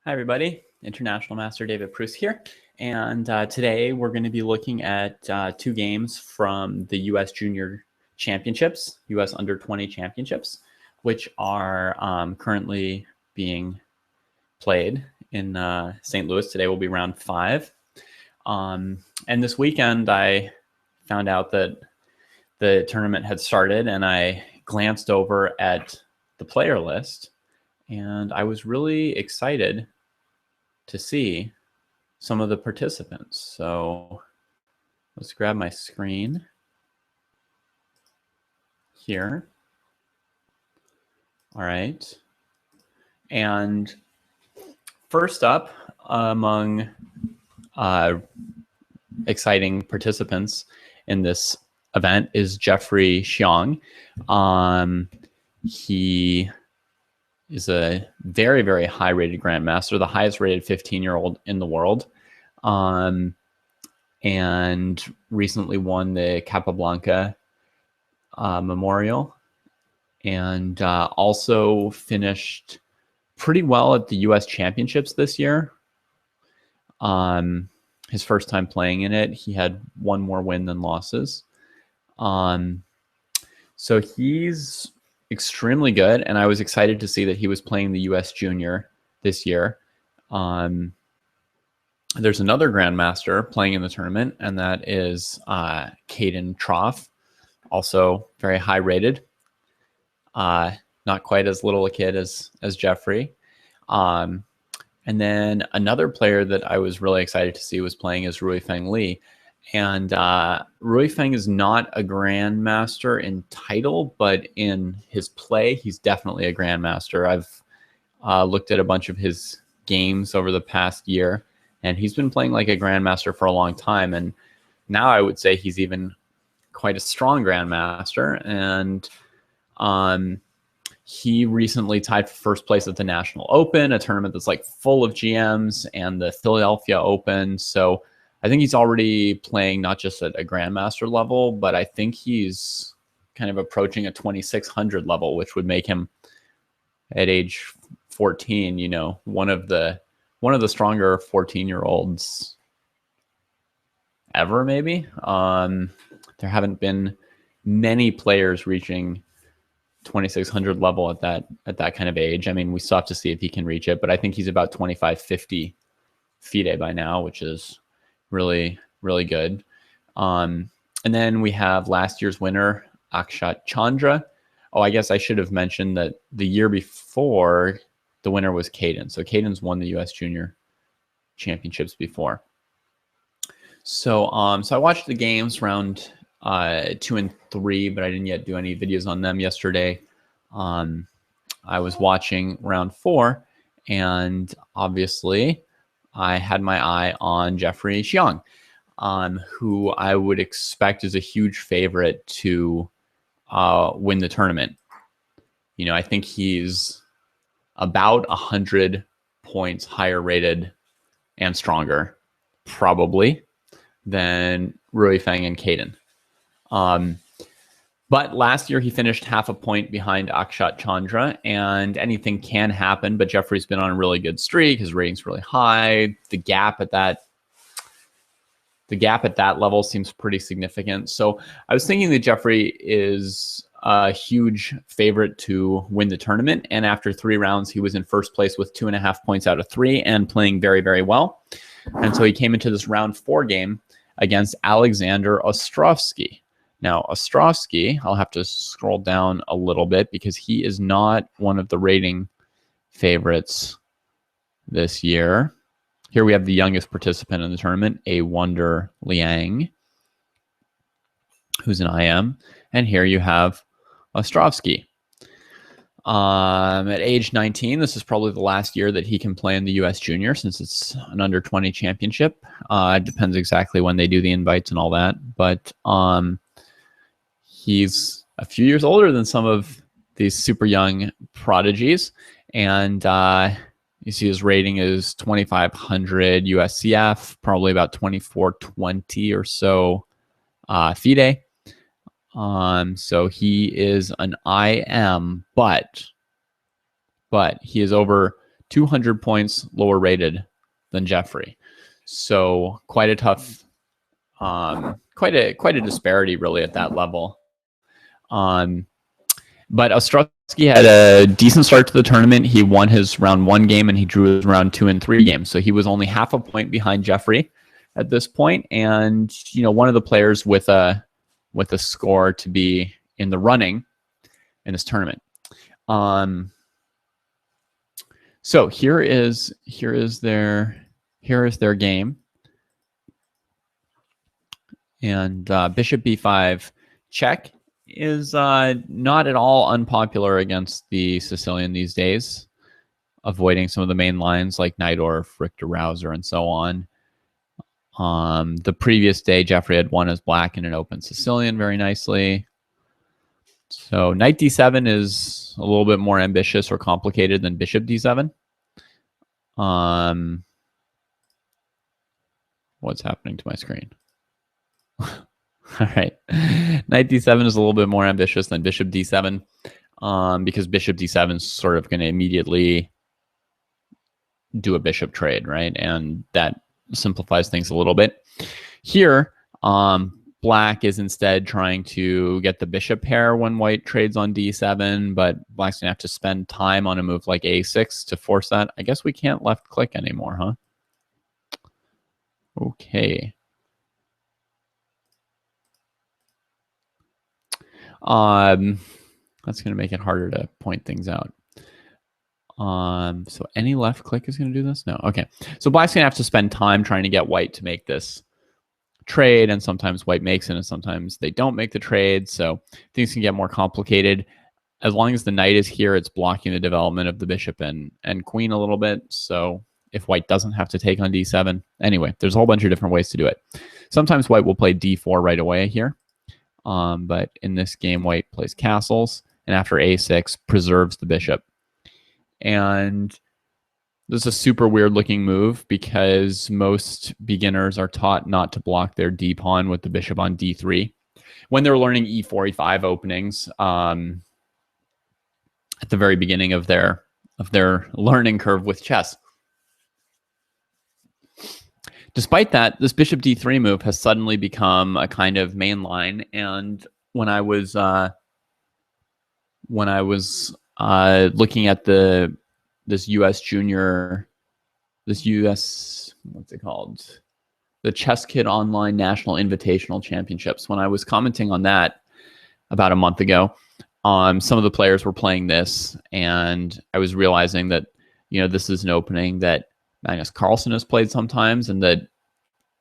Hi, everybody. International Master David Pruss here. And today we're going to be looking at two games from the U.S. Junior Championships, U.S. Under-20 Championships, which are currently being played in St. Louis. Today will be round 5. And this weekend I found out that the tournament had started, and I glanced over at the player list, and I was really excited to see some of the participants. So let's grab my screen here. All right. And first up among exciting participants in this event is Xiong. He is a very, very high-rated grandmaster, the highest-rated 15-year-old in the world, and recently won the Capablanca Memorial, and also finished pretty well at the U.S. Championships this year. His first time playing in it, he had one more win than losses. So he's extremely good, and I was excited to see that he was playing the U.S. Junior this year. There's another grandmaster playing in the tournament, and that is Caden Troff, also very high rated. Not quite as little a kid as Jeffrey. And then another player that I was really excited to see was playing is Ruifeng Li. And Ruifeng is not a grandmaster in title, but in his play, he's definitely a grandmaster. I've looked at a bunch of his games over the past year, and he's been playing like a grandmaster for a long time. And now I would say he's even quite a strong grandmaster. And he recently tied for first place at the National Open, a tournament that's like full of GMs, and the Philadelphia Open. So I think he's already playing not just at a grandmaster level, but I think he's kind of approaching a 2600 level, which would make him at age 14, you know, one of the stronger 14-year-olds ever, maybe. There haven't been many players reaching 2600 level at that kind of age. I mean, we still have to see if he can reach it, but I think he's about 2550 FIDE by now, which is really, really good. And then we have last year's winner, Akshat Chandra. Oh, I guess I should have mentioned that the year before, the winner was Caden. So Caden's won the U.S. Junior Championships before. So I watched the games round 2 and 3, but I didn't yet do any videos on them yesterday. I was watching round 4, and obviously I had my eye on Jeffrey Xiong, who I would expect is a huge favorite to win the tournament. You know, I think he's about 100 points higher rated and stronger, probably, than Ruifeng and Caden. But last year he finished half a point behind Akshat Chandra, and anything can happen, but Jeffrey's been on a really good streak. His rating's really high. The gap at that level seems pretty significant. So I was thinking that Jeffrey is a huge favorite to win the tournament, and after 3 rounds he was in first place with 2.5 points out of 3 and playing very, very well. And so he came into this round 4 game against Alexander Ostrovskiy. Now, Ostrovskiy, I'll have to scroll down a little bit because he is not one of the rating favorites this year. Here we have the youngest participant in the tournament, A Wonder Liang, who's an IM. And here you have Ostrovskiy. At age 19, this is probably the last year that he can play in the U.S. Junior, since it's an under-20 championship. It depends exactly when they do the invites and all that. But he's a few years older than some of these super young prodigies. And you see his rating is 2,500 USCF, probably about 2,420 or so FIDE. So he is an IM, but he is over 200 points lower rated than Jeffrey. So quite a tough, quite a disparity really at that level. But Ostrovskiy had a decent start to the tournament. He won his round 1 game and he drew his round 2 and 3 games. So he was only half a point behind Jeffrey at this point, and one of the players with a score to be in the running in this tournament. So here is their game, and bishop b5 check is not at all unpopular against the Sicilian these days, avoiding some of the main lines like Najdorf, Richter-Rauser, and so on. The previous day, Jeffrey had won as black in an open Sicilian very nicely. So knight d7 is a little bit more ambitious or complicated than bishop d7. What's happening to my screen? All right. Knight d7 is a little bit more ambitious than bishop d7 because bishop d7 is sort of going to immediately do a bishop trade, right? And that simplifies things a little bit. Here, black is instead trying to get the bishop pair when white trades on d7, but black's going to have to spend time on a move like a6 to force that. I guess we can't left click anymore, huh? Okay. That's going to make it harder to point things out. So any left click is going to do this? No. Okay. So black's going to have to spend time trying to get white to make this trade, and sometimes white makes it, and sometimes they don't make the trade. So things can get more complicated. As long as the knight is here, it's blocking the development of the bishop and queen a little bit. So if white doesn't have to take on d7, anyway, there's a whole bunch of different ways to do it. Sometimes white will play d4 right away here. But in this game, white plays castles, and after a6, preserves the bishop. And this is a super weird looking move because most beginners are taught not to block their d pawn with the bishop on d3 when they're learning e4, e5 openings at the very beginning of their learning curve with chess. Despite that, this bishop d3 move has suddenly become a kind of main line. And when I was looking at this U.S. what's it called? The Chess Kid Online National Invitational Championships. When I was commenting on that about a month ago, some of the players were playing this, and I was realizing that this is an opening that Magnus Carlsen has played sometimes, and that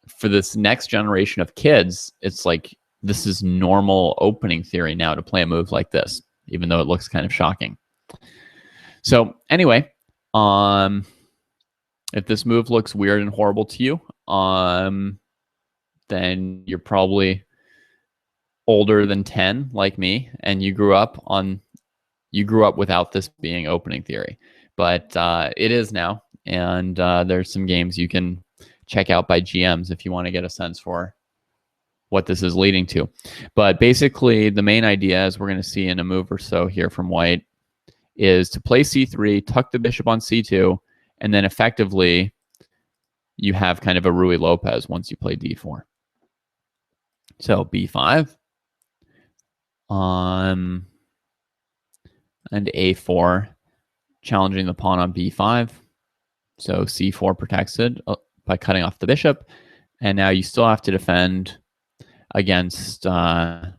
for this next generation of kids, it's like this is normal opening theory now to play a move like this, even though it looks kind of shocking. So anyway, if this move looks weird and horrible to you, then you're probably older than 10 like me, and you grew up without this being opening theory. But it is now, and there's some games you can check out by GMs if you want to get a sense for what this is leading to. But basically, the main idea, as we're going to see in a move or so here from white, is to play c3, tuck the bishop on c2, and then effectively you have kind of a Ruy Lopez once you play d4. So b5, and a4, challenging the pawn on b5. So c4 protects it by cutting off the bishop, and now you still have to defend against a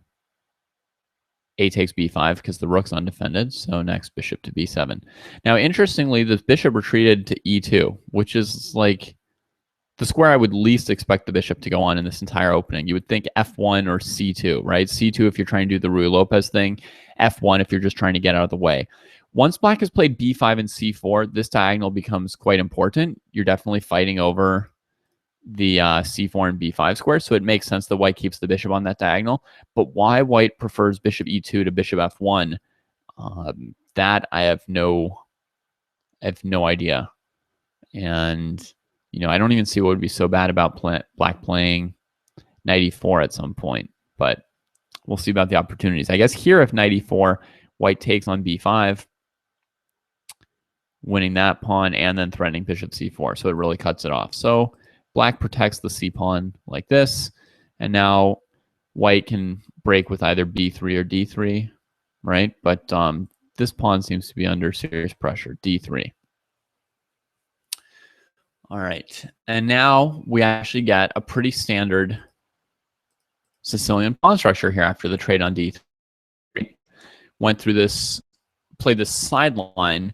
takes b5 because the rook's undefended. So next, bishop to b7. Now, interestingly, this bishop retreated to e2, which is like the square I would least expect the bishop to go on in this entire opening. You would think f1 or c2, right? c2 if you're trying to do the Ruy Lopez thing, f1 if you're just trying to get out of the way. Once black has played b5 and c4, this diagonal becomes quite important. You're definitely fighting over the c4 and b5 square, so it makes sense that white keeps the bishop on that diagonal. But why white prefers bishop e2 to bishop f1, that I have no idea. And I don't even see what would be so bad about black playing knight e4 at some point, but we'll see about the opportunities. I guess here, if knight e4, white takes on b5, winning that pawn and then threatening bishop c4. So it really cuts it off. So black protects the c pawn like this, and now white can break with either b3 or d3, right? But this pawn seems to be under serious pressure, d3. All right, and now we actually get a pretty standard Sicilian pawn structure here after the trade on d3. Went through this, played this sideline.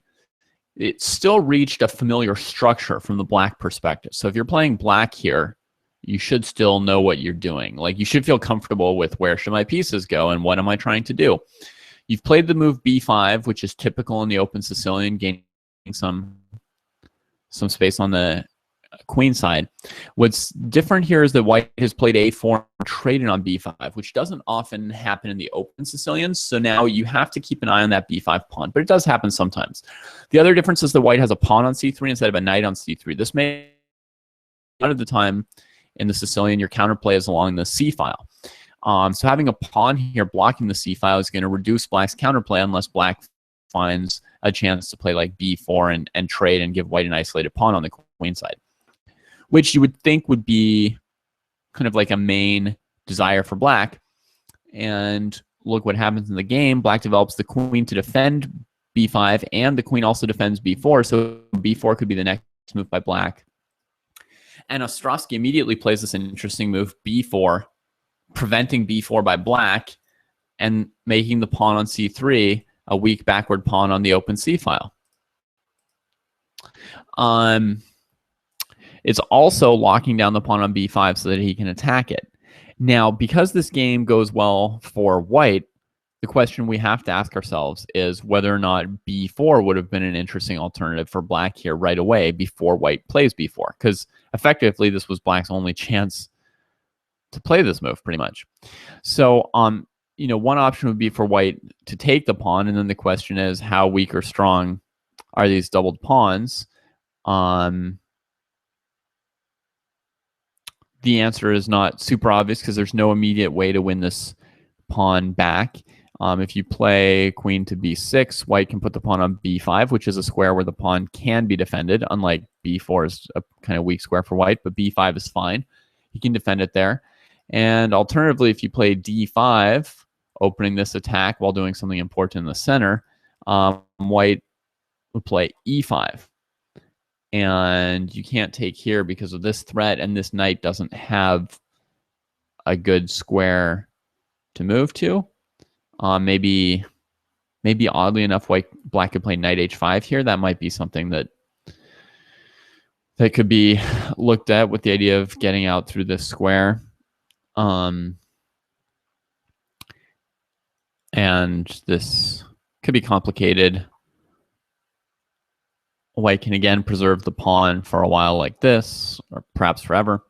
It still reached a familiar structure from the black perspective. So if you're playing black here, you should still know what you're doing. Like, you should feel comfortable with where should my pieces go and what am I trying to do. You've played the move b5, which is typical in the open Sicilian, gaining some space on the queen side. What's different here is that white has played a4 and traded on b5, which doesn't often happen in the open Sicilians. So now you have to keep an eye on that b5 pawn, but it does happen sometimes. The other difference is that white has a pawn on c3 instead of a knight on c3. This may, a lot of the time in the Sicilian, your counterplay is along the c file. So having a pawn here blocking the c file is going to reduce black's counterplay unless black finds a chance to play like b4 and trade and give white an isolated pawn on the queen side, which you would think would be kind of like a main desire for black. And look what happens in the game. Black develops the queen to defend b5, and the queen also defends b4, so b4 could be the next move by black. And Ostrovskiy immediately plays this interesting move, b4, preventing b4 by black, and making the pawn on c3 a weak backward pawn on the open c file. It's also locking down the pawn on b5 so that he can attack it. Now, because this game goes well for white, the question we have to ask ourselves is whether or not b4 would have been an interesting alternative for black here right away before white plays b4, because effectively this was black's only chance to play this move pretty much. So, you know, one option would be for white to take the pawn, and then the question is how weak or strong are these doubled pawns? The answer is not super obvious because there's no immediate way to win this pawn back. If you play queen to b6, white can put the pawn on b5, which is a square where the pawn can be defended, unlike b4 is a kind of weak square for white, but b5 is fine. He can defend it there. And alternatively, if you play d5, opening this attack while doing something important in the center, white would play e5. And you can't take here because of this threat, and this knight doesn't have a good square to move to. Maybe oddly enough, black could play knight h5 here. That might be something that could be looked at with the idea of getting out through this square. And this could be complicated. White can again preserve the pawn for a while like this, or perhaps forever,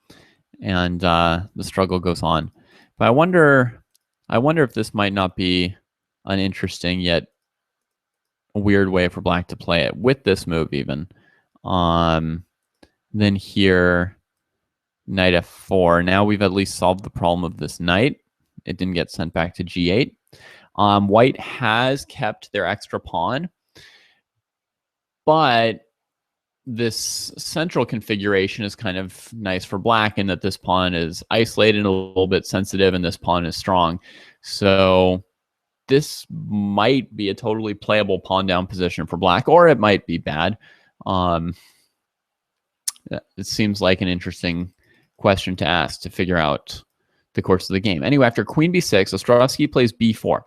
and the struggle goes on. But I wonder if this might not be an interesting yet weird way for black to play it with this move even. Then here, knight f4. Now we've at least solved the problem of this knight. It didn't get sent back to g8. White has kept their extra pawn, but this central configuration is kind of nice for black in that this pawn is isolated and a little bit sensitive, and this pawn is strong. So this might be a totally playable pawn down position for black, or it might be bad. It seems like an interesting question to ask to figure out the course of the game. Anyway, after queen b6, Ostrovskiy plays b4.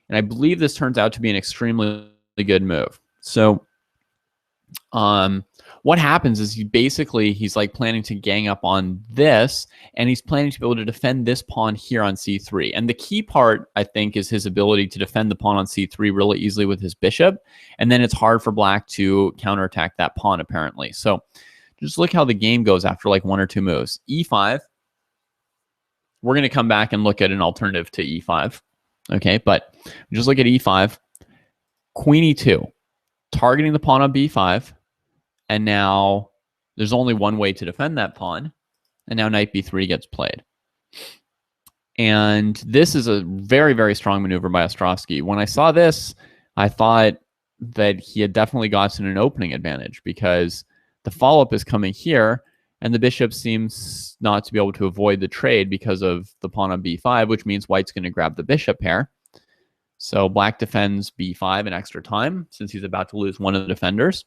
And I believe this turns out to be an extremely good move. So what happens is he's like planning to gang up on this, and he's planning to be able to defend this pawn here on c3. And the key part, I think, is his ability to defend the pawn on c3 really easily with his bishop. And then it's hard for black to counterattack that pawn, apparently. So just look how the game goes after like one or two moves. e5. We're going to come back and look at an alternative to e5. Okay, but just look at e5. Queen e2. Targeting the pawn on b5. And now there's only one way to defend that pawn. And now knight b3 gets played. And this is a very, very strong maneuver by Ostrovskiy. When I saw this, I thought that he had definitely gotten an opening advantage, because the follow-up is coming here, and the bishop seems not to be able to avoid the trade because of the pawn on b5, which means white's going to grab the bishop pair. So black defends b5 in extra time, since he's about to lose one of the defenders.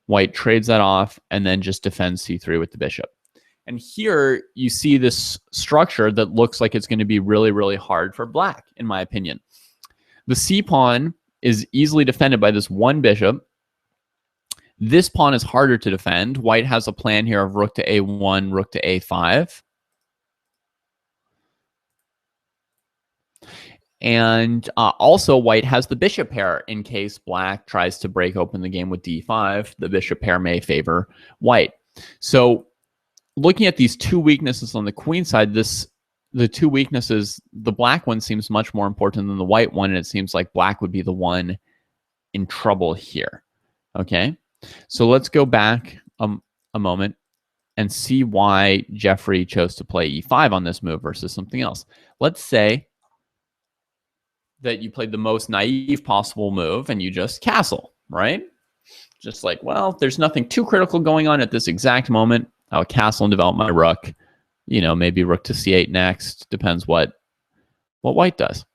White trades that off and then just defends c3 with the bishop. And here you see this structure that looks like it's going to be really, really hard for black, in my opinion. The c pawn is easily defended by this one bishop. This pawn is harder to defend. White has a plan here of rook to a1, rook to a5. And also, white has the bishop pair in case black tries to break open the game with d5. The bishop pair may favor white. So looking at these two weaknesses on the queen side, the two weaknesses, the black one seems much more important than the white one, and it seems like black would be the one in trouble here. Okay, so let's go back a moment and see why Jeffrey chose to play e5 on this move versus something else. Let's say that you played the most naive possible move and you just castle, right? Just like, well, there's nothing too critical going on at this exact moment. I'll castle and develop my rook. You know, maybe rook to c8 next. Depends what white does.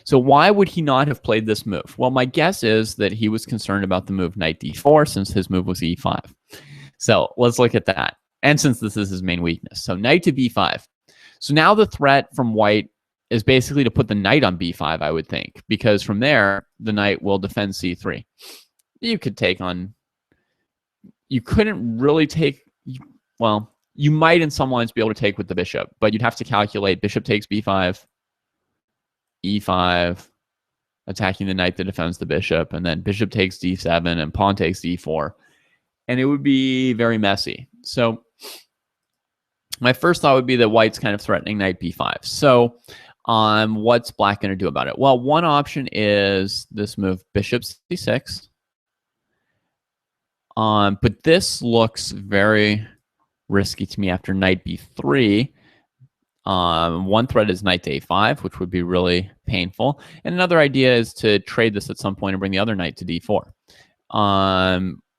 So why would he not have played this move? Well, my guess is that he was concerned about the move knight d4, since his move was e5. So let's look at that. And since this is his main weakness. So knight to b5. So now the threat from white is basically to put the knight on b5, I would think, because from there, the knight will defend c3. You could take on... You couldn't really take... Well, you might in some lines be able to take with the bishop, but you'd have to calculate bishop takes b5, e5, attacking the knight that defends the bishop, and then bishop takes d7 and pawn takes d4. And it would be very messy. So my first thought would be that white's kind of threatening knight b5. So what's black going to do about it? Well, one option is this move, bishop c6. But this looks very risky to me after knight b3. One threat is knight to a5, which would be really painful. And another idea is to trade this at some point and bring the other knight to d4,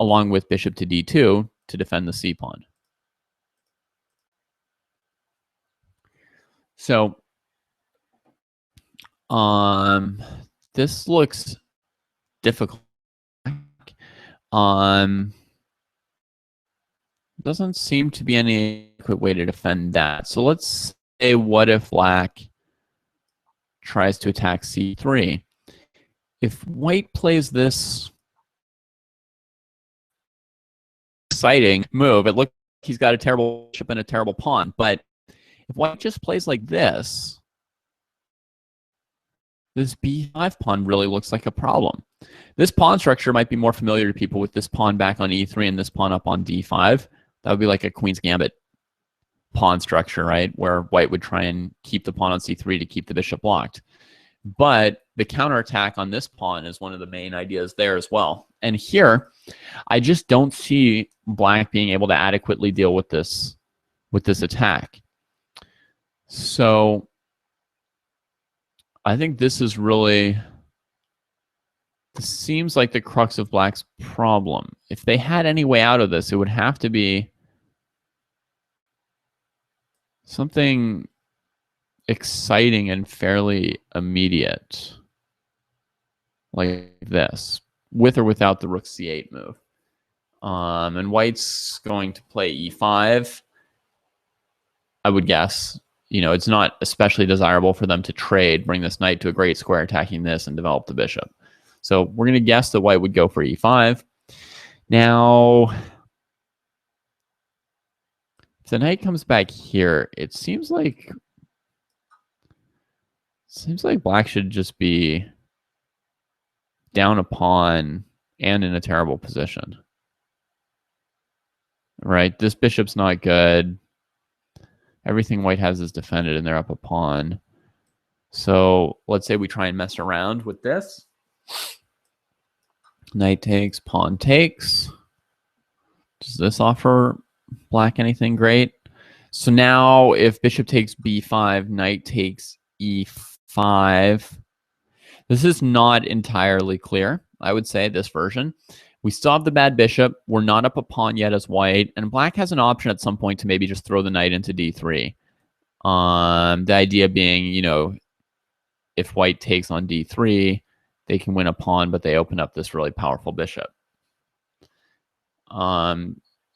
along with bishop to d2 to defend the c pawn. So this looks difficult. Doesn't seem to be any adequate way to defend that. So let's say, what if black tries to attack c3? If white plays this exciting move, it looks like he's got a terrible bishop and a terrible pawn. But if white just plays like this b5 pawn really looks like a problem. This pawn structure might be more familiar to people with this pawn back on e3 and this pawn up on d5. That would be like a Queen's Gambit pawn structure, right? Where white would try and keep the pawn on c3 to keep the bishop blocked. But the counterattack on this pawn is one of the main ideas there as well. And here, I just don't see black being able to adequately deal with this attack. So I think this is really... This seems like the crux of black's problem. If they had any way out of this, it would have to be something exciting and fairly immediate, like this, with or without the rook c8 move. And white's going to play e5, I would guess. You know, it's not especially desirable for them to trade, bring this knight to a great square attacking this, and develop the bishop. So we're going to guess that white would go for e5. Now, if the knight comes back here, it seems like black should just be down a pawn and in a terrible position. Right? This bishop's not good. Everything white has is defended, and they're up a pawn. So let's say we try and mess around with this. Knight takes, pawn takes. Does this offer black anything great? So now if bishop takes b5, knight takes e5. This is not entirely clear. I would say, this version. We still have the bad bishop. We're not up a pawn yet as white. And black has an option at some point to maybe just throw the knight into d3. The idea being, you know, if white takes on d3, they can win a pawn, but they open up this really powerful bishop.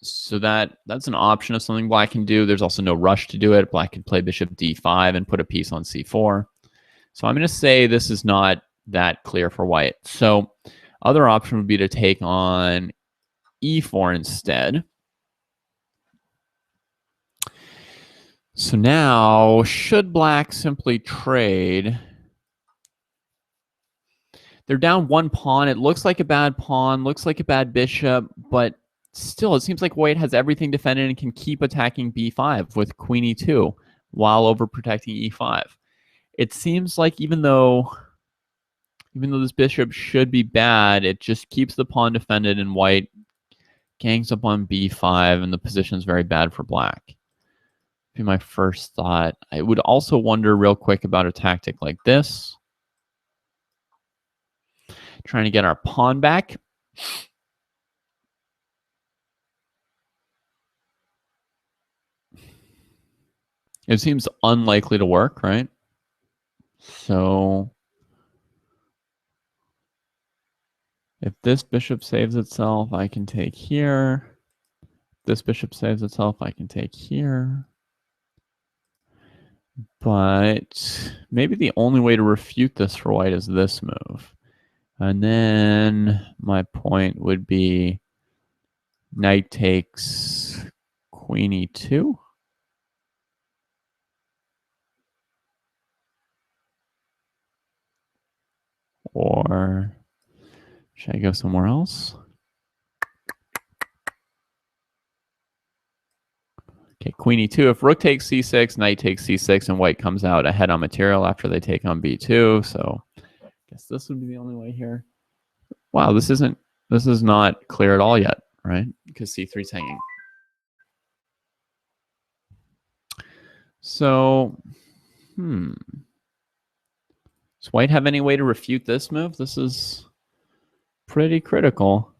So that's an option of something black can do. There's also no rush to do it. Black can play bishop d5 and put a piece on c4. So I'm going to say this is not that clear for white. So other option would be to take on e4 instead. So now, should black simply trade? They're down one pawn. It looks like a bad pawn, looks like a bad bishop, but still, it seems like white has everything defended and can keep attacking b5 with queen e2 while overprotecting e5. It seems like even though this bishop should be bad, it just keeps the pawn defended, and white gangs up on b5, and the position is very bad for black. Be my first thought. I would also wonder real quick about a tactic like this. Trying to get our pawn back. It seems unlikely to work, right? So if this bishop saves itself, I can take here. This bishop saves itself, I can take here. But maybe the only way to refute this for white is this move. And then my point would be knight takes queen e2. Or should I go somewhere else? Okay, queen e2. If rook takes c6, knight takes c6, and white comes out ahead on material after they take on b2. So I guess this would be the only way here. Wow, this is not clear at all yet, right? Because c3 is hanging. So, does white have any way to refute this move? This is pretty critical.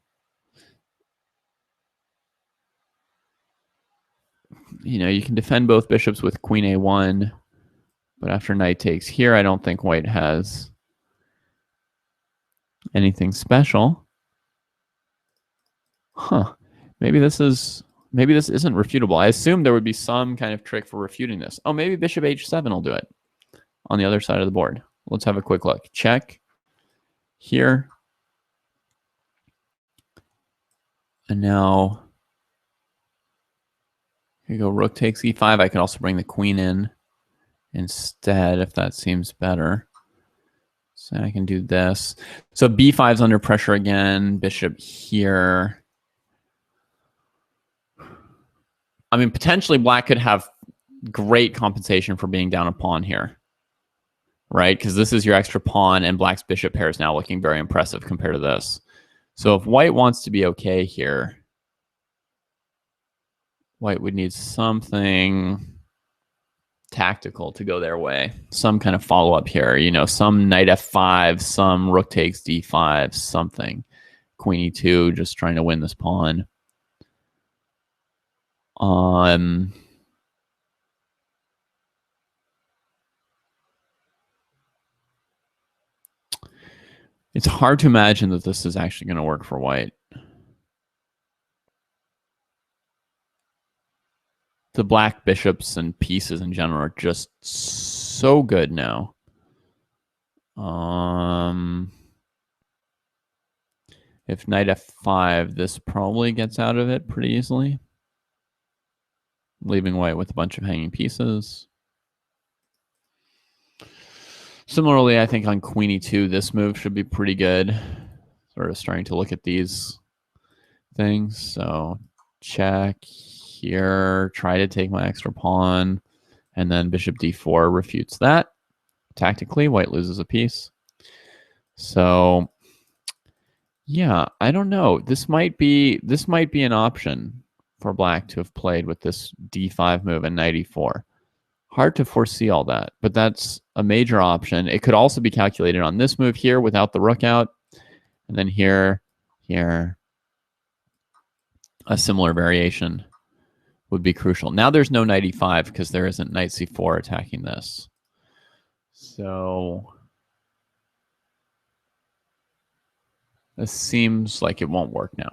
You know, you can defend both bishops with queen a1, but after knight takes here, I don't think white has anything special. Huh. Maybe this isn't refutable. I assumed there would be some kind of trick for refuting this. Oh, maybe bishop h7 will do it on the other side of the board. Let's have a quick look. Check here. And now here you go. Rook takes e5. I could also bring the queen in instead if that seems better. So I can do this. So b5 is under pressure again. Bishop here. I mean, potentially black could have great compensation for being down a pawn here, right? Because this is your extra pawn, and black's bishop pair is now looking very impressive compared to this. So if white wants to be okay here, white would need something tactical to go their way. Some kind of follow-up here. You know, some knight f5, some rook takes d5, something. Queen e2, just trying to win this pawn. It's hard to imagine that this is actually going to work for white. The black bishops and pieces in general are just so good now. If knight f5, this probably gets out of it pretty easily, leaving white with a bunch of hanging pieces. Similarly, I think on queen e2, this move should be pretty good. Sort of starting to look at these things. So check here, try to take my extra pawn, and then bishop d4 refutes that. Tactically, white loses a piece. So yeah, I don't know. This might be an option for black to have played with this d5 move and knight e4. Hard to foresee all that, but that's a major option. It could also be calculated on this move here without the rook out. And then here, a similar variation would be crucial. Now there's no knight e5 because there isn't knight c4 attacking this. So this seems like it won't work now.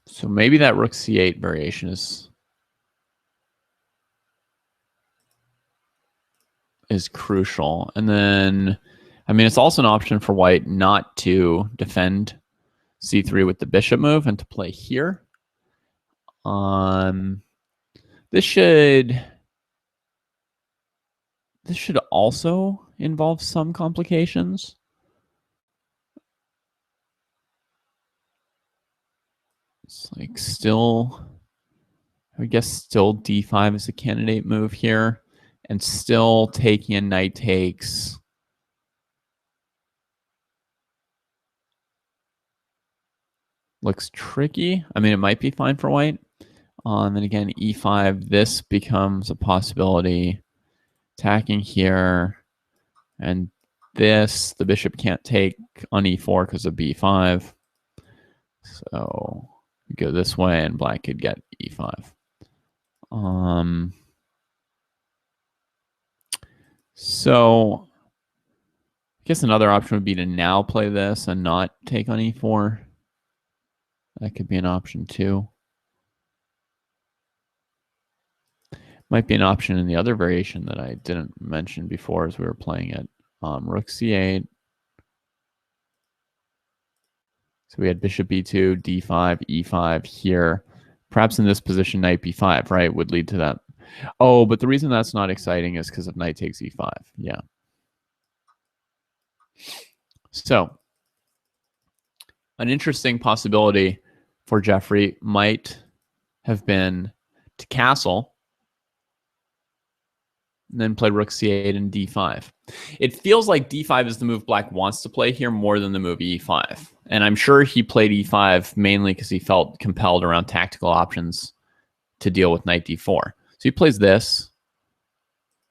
So maybe that rook c8 variation is crucial. And then, I mean, it's also an option for white not to defend c3 with the bishop move and to play here. This should also involve some complications. It's like still, I guess still d5 is a candidate move here, and still taking a knight takes. Looks tricky. I mean, it might be fine for white. And again, e5, this becomes a possibility. Attacking here, and this, the bishop can't take on e4 because of b5. So you go this way, and black could get e5. So I guess another option would be to now play this and not take on e4. That could be an option too. Might be an option in the other variation that I didn't mention before as we were playing it. Rook c8. So we had bishop b2, d5, e5 here. Perhaps in this position, knight b5, right, would lead to that. Oh, but the reason that's not exciting is because of knight takes e5. Yeah. So an interesting possibility for Jeffrey might have been to castle and then play rook c8 and d5. It feels like d5 is the move black wants to play here more than the move e5. And I'm sure he played e5 mainly because he felt compelled around tactical options to deal with knight d4. So he plays this,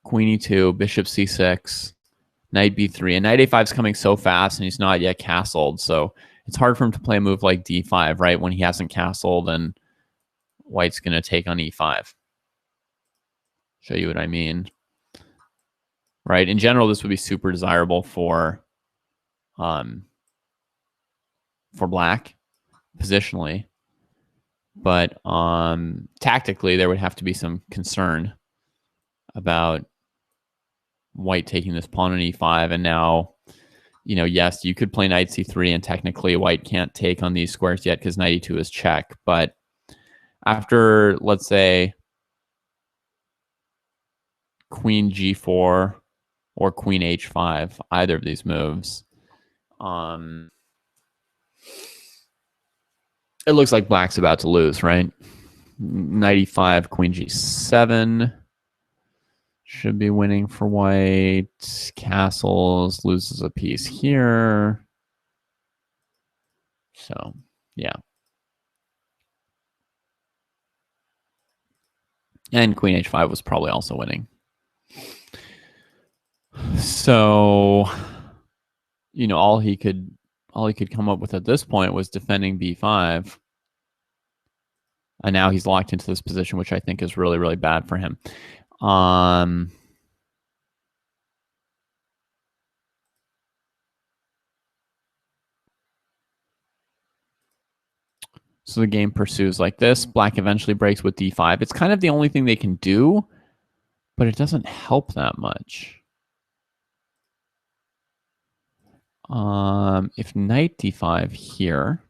queen e2, bishop c6, knight b3. And knight a5 is coming so fast and he's not yet castled. So it's hard for him to play a move like d5, right? When he hasn't castled and white's going to take on e5. Show you what I mean. Right? In general, this would be super desirable for black positionally. But tactically, there would have to be some concern about white taking this pawn on e5. And now, you know, yes, you could play knight c3, and technically white can't take on these squares yet because knight e2 is check. But after, let's say, queen g4 or queen h5, either of these moves, it looks like black's about to lose, right? Knight e5, queen g7 should be winning for white. Castles, loses a piece here. So, yeah. And queen h5 was probably also winning. So, you know, all he could come up with at this point was defending b5. And now he's locked into this position, which I think is really, really bad for him. So the game pursues like this. Black eventually breaks with d5. It's kind of the only thing they can do, but it doesn't help that much. If knight d5 here,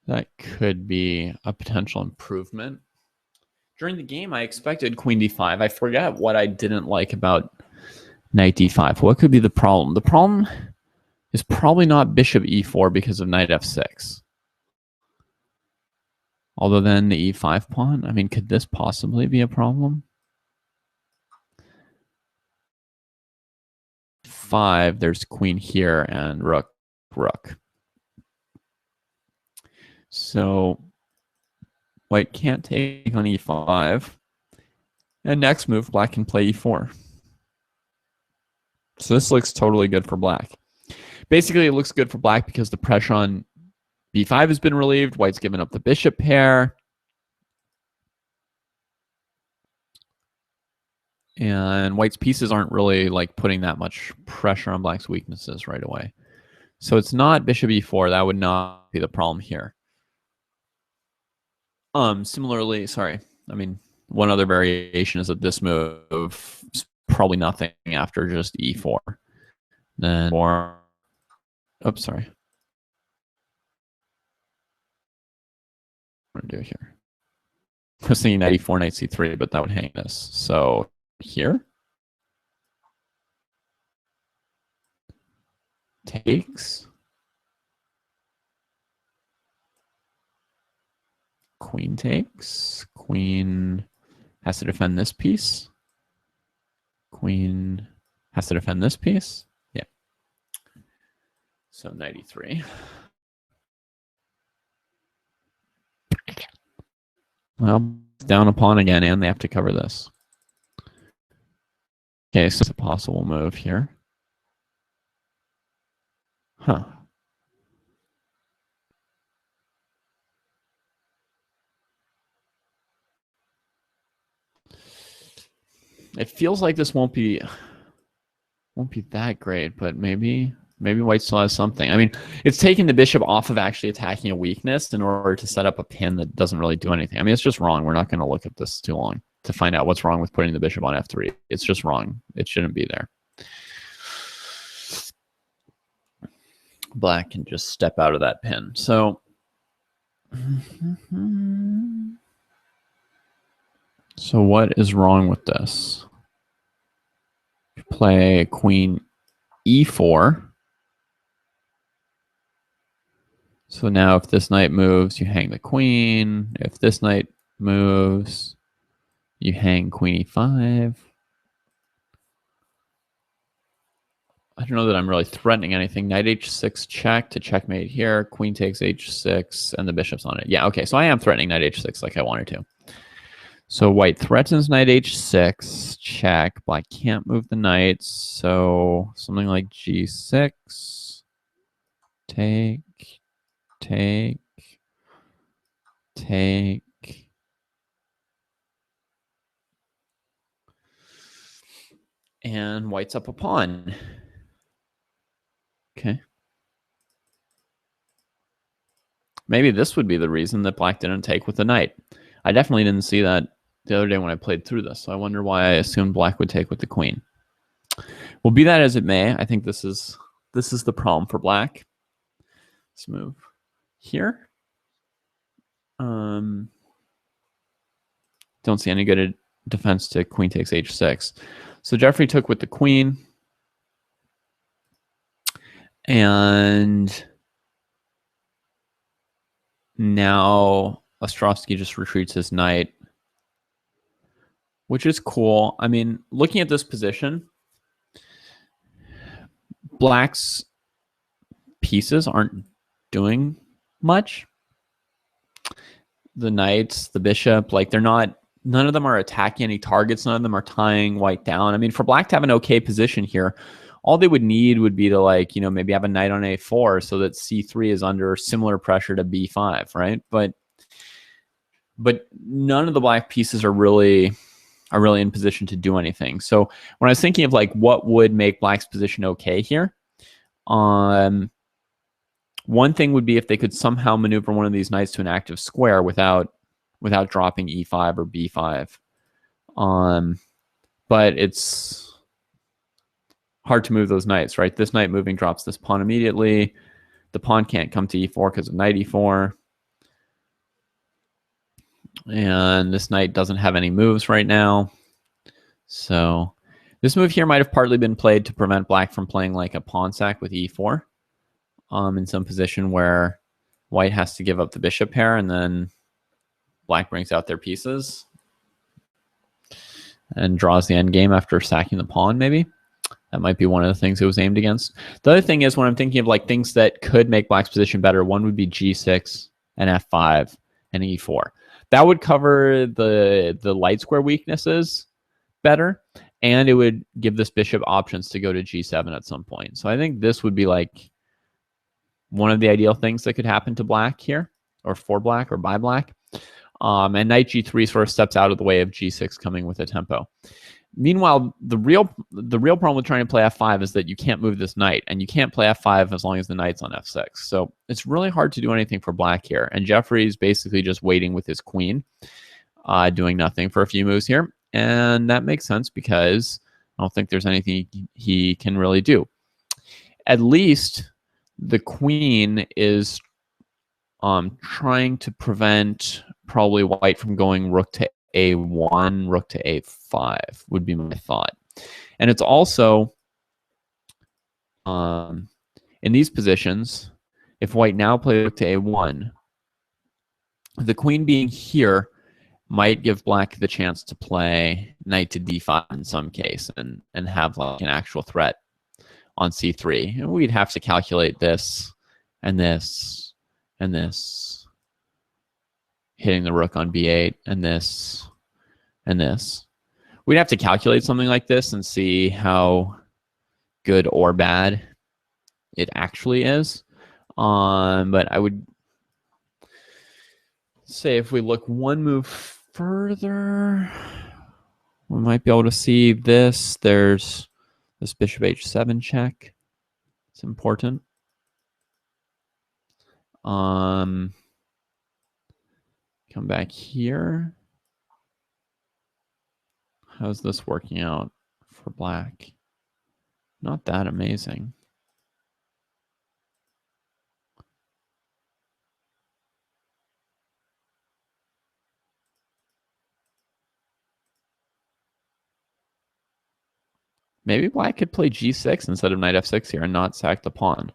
that could be a potential improvement. During the game, I expected queen d5. I forget what I didn't like about knight d5. What could be the problem? The problem is probably not bishop e4 because of knight f6. Although then the e5 pawn, I mean, could this possibly be a problem? 5, there's queen here and rook. So White can't take on e5. And next move, black can play e4. So this looks totally good for black. Basically, it looks good for black because the pressure on b5 has been relieved. White's given up the bishop pair. And white's pieces aren't really like putting that much pressure on black's weaknesses right away. So it's not bishop e4. That would not be the problem here. Similarly, one other variation is that this move is probably nothing after just e4. Then oops, sorry. What do I do here? I was thinking knight e4, knight c3, but that would hang this. So here takes. Queen takes. Queen has to defend this piece. Queen has to defend this piece. Yeah. So knight e3. Well, down a pawn again, and they have to cover this. Okay, so it's a possible move here. Huh. It feels like this won't be that great, but maybe white still has something. I mean, it's taking the bishop off of actually attacking a weakness in order to set up a pin that doesn't really do anything. I mean, it's just wrong. We're not going to look at this too long to find out what's wrong with putting the bishop on f3. It's just wrong. It shouldn't be there. Black can just step out of that pin. So what is wrong with this? Play queen e4. So now if this knight moves, you hang the queen. If this knight moves, you hang queen e5. I don't know that I'm really threatening anything. Knight h6 check to checkmate here. Queen takes h6, and the bishop's on it. Yeah, okay, so I am threatening knight h6 like I wanted to. So white threatens knight h6, check. Black can't move the knights, so something like g6. Take. And white's up a pawn. Okay. Maybe this would be the reason that black didn't take with the knight. I definitely didn't see that the other day when I played through this, so I wonder why I assumed black would take with the queen. Well, be that as it may, I think this is the problem for black. Let's move here. Don't see any good defense to queen takes h6. So Jeffrey took with the queen. And now Ostrovskiy just retreats his knight, which is cool. I mean, looking at this position, black's pieces aren't doing much. The knights, the bishop, like none of them are attacking any targets. None of them are tying white down. I mean, for black to have an okay position here, all they would need would be to maybe have a knight on a4 so that c3 is under similar pressure to b5, right? But none of the black pieces are really in position to do anything. So when I was thinking of what would make black's position okay here, one thing would be if they could somehow maneuver one of these knights to an active square without dropping e5 or b5. But it's hard to move those knights, right? This knight moving drops this pawn immediately. The pawn can't come to e4 because of knight e4. And this knight doesn't have any moves right now. So this move here might have partly been played to prevent black from playing like a pawn sack with e4 in some position where white has to give up the bishop pair and then black brings out their pieces and draws the endgame after sacking the pawn, maybe. That might be one of the things it was aimed against. The other thing is when I'm thinking of things that could make black's position better, one would be g6 and f5 and e4. That would cover the light square weaknesses better, and it would give this bishop options to go to g7 at some point. So I think this would be like one of the ideal things that could happen to black here, or for black, or by black. And knight g3 sort of steps out of the way of g6 coming with a tempo. Meanwhile, the real problem with trying to play f5 is that you can't move this knight, and you can't play f5 as long as the knight's on f6. So it's really hard to do anything for black here. And Jeffrey's basically just waiting with his queen, doing nothing for a few moves here. And that makes sense because I don't think there's anything he can really do. At least the queen is trying to prevent probably white from going rook to a1, rook to a5 would be my thought. And it's also, in these positions, if white now plays rook to a1, the queen being here might give black the chance to play knight to d5 in some case and have like an actual threat on c3. And we'd have to calculate this and this and this, hitting the rook on b8, and this and this. We'd have to calculate something like this and see how good or bad it actually is. But I would say if we look one move further, we might be able to see this. There's this bishop h7 check. It's important. Come back here. How's this working out for black? Not that amazing. Maybe black could play g6 instead of knight f6 here and not sack the pawn.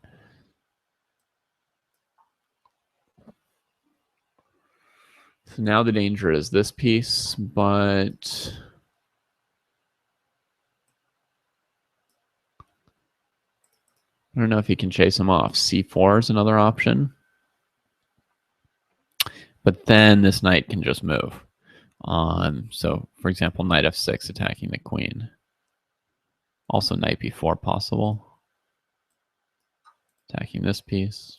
So now the danger is this piece, but I don't know if he can chase him off. c4 is another option. But then this knight can just move. So, for example, knight f6 attacking the queen. Also knight b4 possible. Attacking this piece.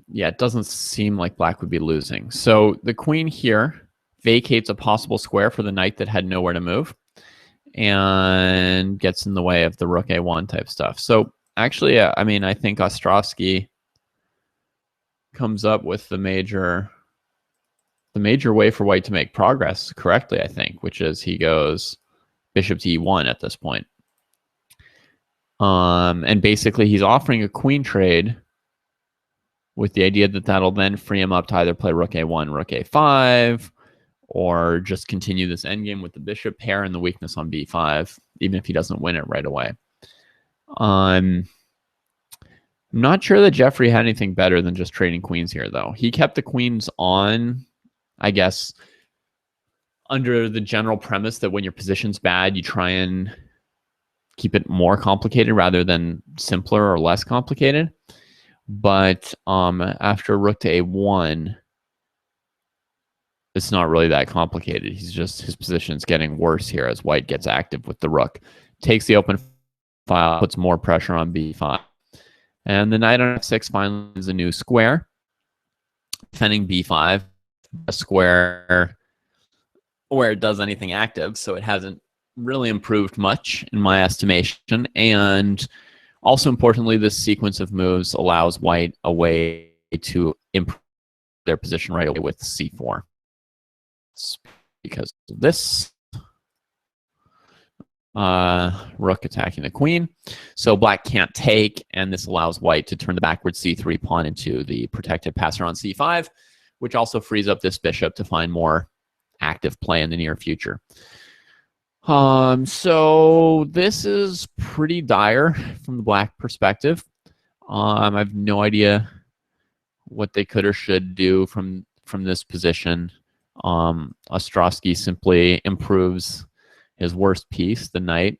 Yeah, it doesn't seem like black would be losing. So the queen here vacates a possible square for the knight that had nowhere to move and gets in the way of the rook a1 type stuff. So actually, I mean, I think Ostrovskiy comes up with the major way for white to make progress correctly, I think, which is he goes bishop to e1 at this point. And basically he's offering a queen trade with the idea that that'll then free him up to either play rook a1, rook a5, or just continue this endgame with the bishop pair and the weakness on b5, even if he doesn't win it right away. I'm not sure that Jeffrey had anything better than just trading queens here, though. He kept the queens on, I guess, under the general premise that when your position's bad, you try and keep it more complicated rather than simpler or less complicated. But after rook to a1, it's not really that complicated. His position's getting worse here as white gets active with the rook. Takes the open file, puts more pressure on b5. And the knight on f6 finally is a new square. Defending b5, a square where it does anything active, so it hasn't really improved much in my estimation. And also importantly, this sequence of moves allows white a way to improve their position right away with c4. It's because of this rook attacking the queen. So black can't take, and this allows white to turn the backward c3 pawn into the protected passer on c5, which also frees up this bishop to find more active play in the near future. So this is pretty dire from the black perspective. I have no idea what they could or should do from this position. Ostrovskiy simply improves his worst piece, the knight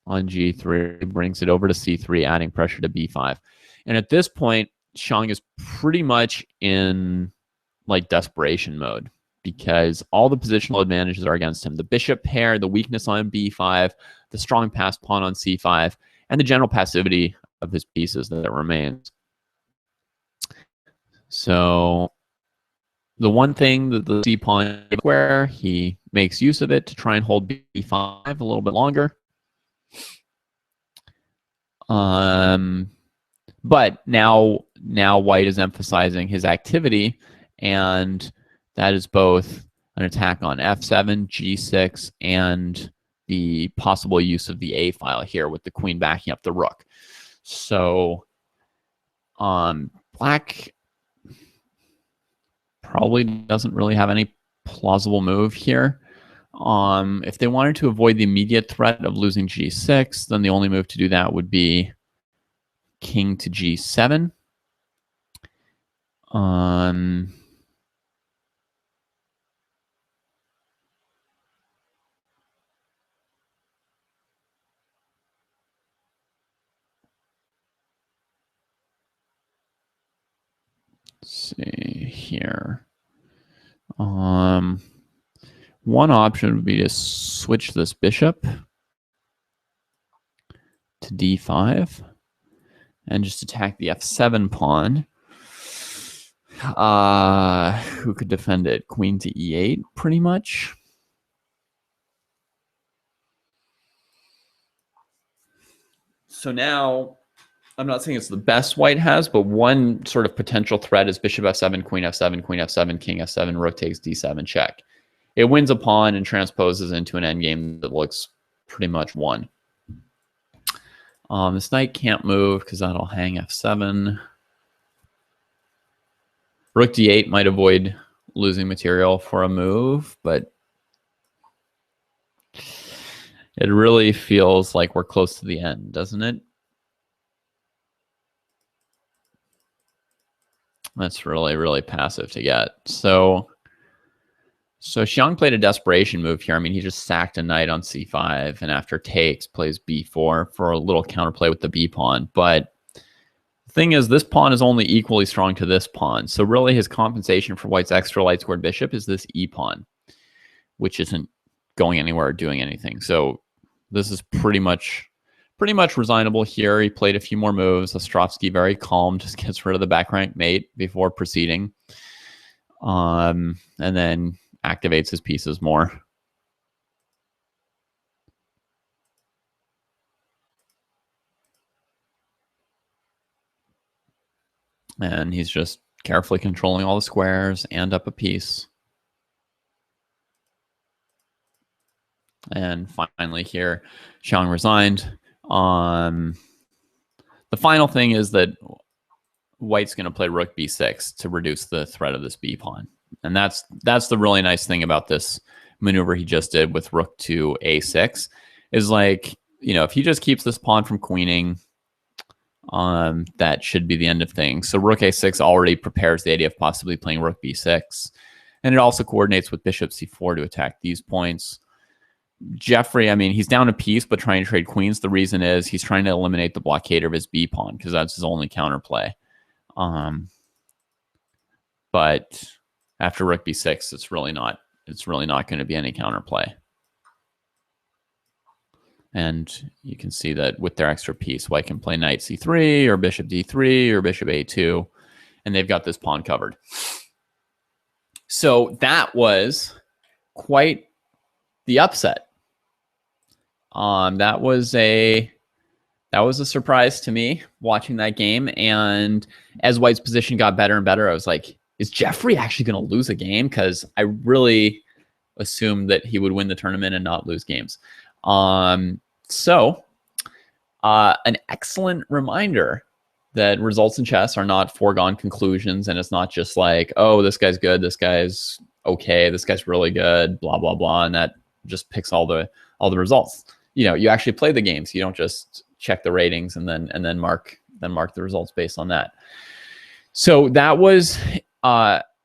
on g3, brings it over to c3, adding pressure to b5. And at this point, Xiong is pretty much in like desperation mode because all the positional advantages are against him. The bishop pair, the weakness on b5, the strong passed pawn on c5, and the general passivity of his pieces that remains. So the one thing that the c pawn square, he makes use of it to try and hold b5 a little bit longer. But now white is emphasizing his activity, and that is both an attack on f7, g6, and the possible use of the a file here with the queen backing up the rook. So black probably doesn't really have any plausible move here. If they wanted to avoid the immediate threat of losing g6, then the only move to do that would be king to g7. Let's see here. One option would be to switch this bishop to d5 and just attack the f7 pawn. Who could defend it? Queen to e8, pretty much. So now, I'm not saying it's the best white has, but one sort of potential threat is bishop f7, queen f7, queen f7, king f7, rook takes d7, check. It wins a pawn and transposes into an endgame that looks pretty much won. This knight can't move because that'll hang f7. Rook d8 might avoid losing material for a move, but it really feels like we're close to the end, doesn't it? That's really, really passive to get. So Xiong played a desperation move here. I mean, he just sacked a knight on c5, and after takes, plays b4 for a little counterplay with the b pawn. But the thing is, this pawn is only equally strong to this pawn. So really, his compensation for white's extra light squared bishop is this e pawn, which isn't going anywhere or doing anything. So this is pretty much resignable here. He played a few more moves. Ostrovskiy, very calm, just gets rid of the back rank mate before proceeding. And then activates his pieces more. And he's just carefully controlling all the squares and up a piece. And finally here, Xiong resigned. The final thing is that white's going to play rook b6 to reduce the threat of this b pawn. And that's the really nice thing about this maneuver he just did with rook to a6 is like, you know, if he just keeps this pawn from queening, that should be the end of things. So rook a6 already prepares the idea of possibly playing rook b6. And it also coordinates with bishop c4 to attack these points. Jeffrey, I mean, he's down a piece, but trying to trade queens. The reason is he's trying to eliminate the blockade of his b pawn because that's his only counterplay. But after rook b6, it's really not going to be any counterplay. And you can see that with their extra piece, white can play knight c3 or bishop d3 or bishop a2, and they've got this pawn covered. So that was quite the upset. That was a surprise to me watching that game. And as white's position got better and better, I was like, is Jeffrey actually going to lose a game? Because I really assumed that he would win the tournament and not lose games. So an excellent reminder that results in chess are not foregone conclusions. And it's not just like, oh, this guy's good, this guy's okay, this guy's really good, blah, blah, blah. And that just picks all the results. You know, you actually play the games. You don't just check the ratings and then mark the results based on that. So that was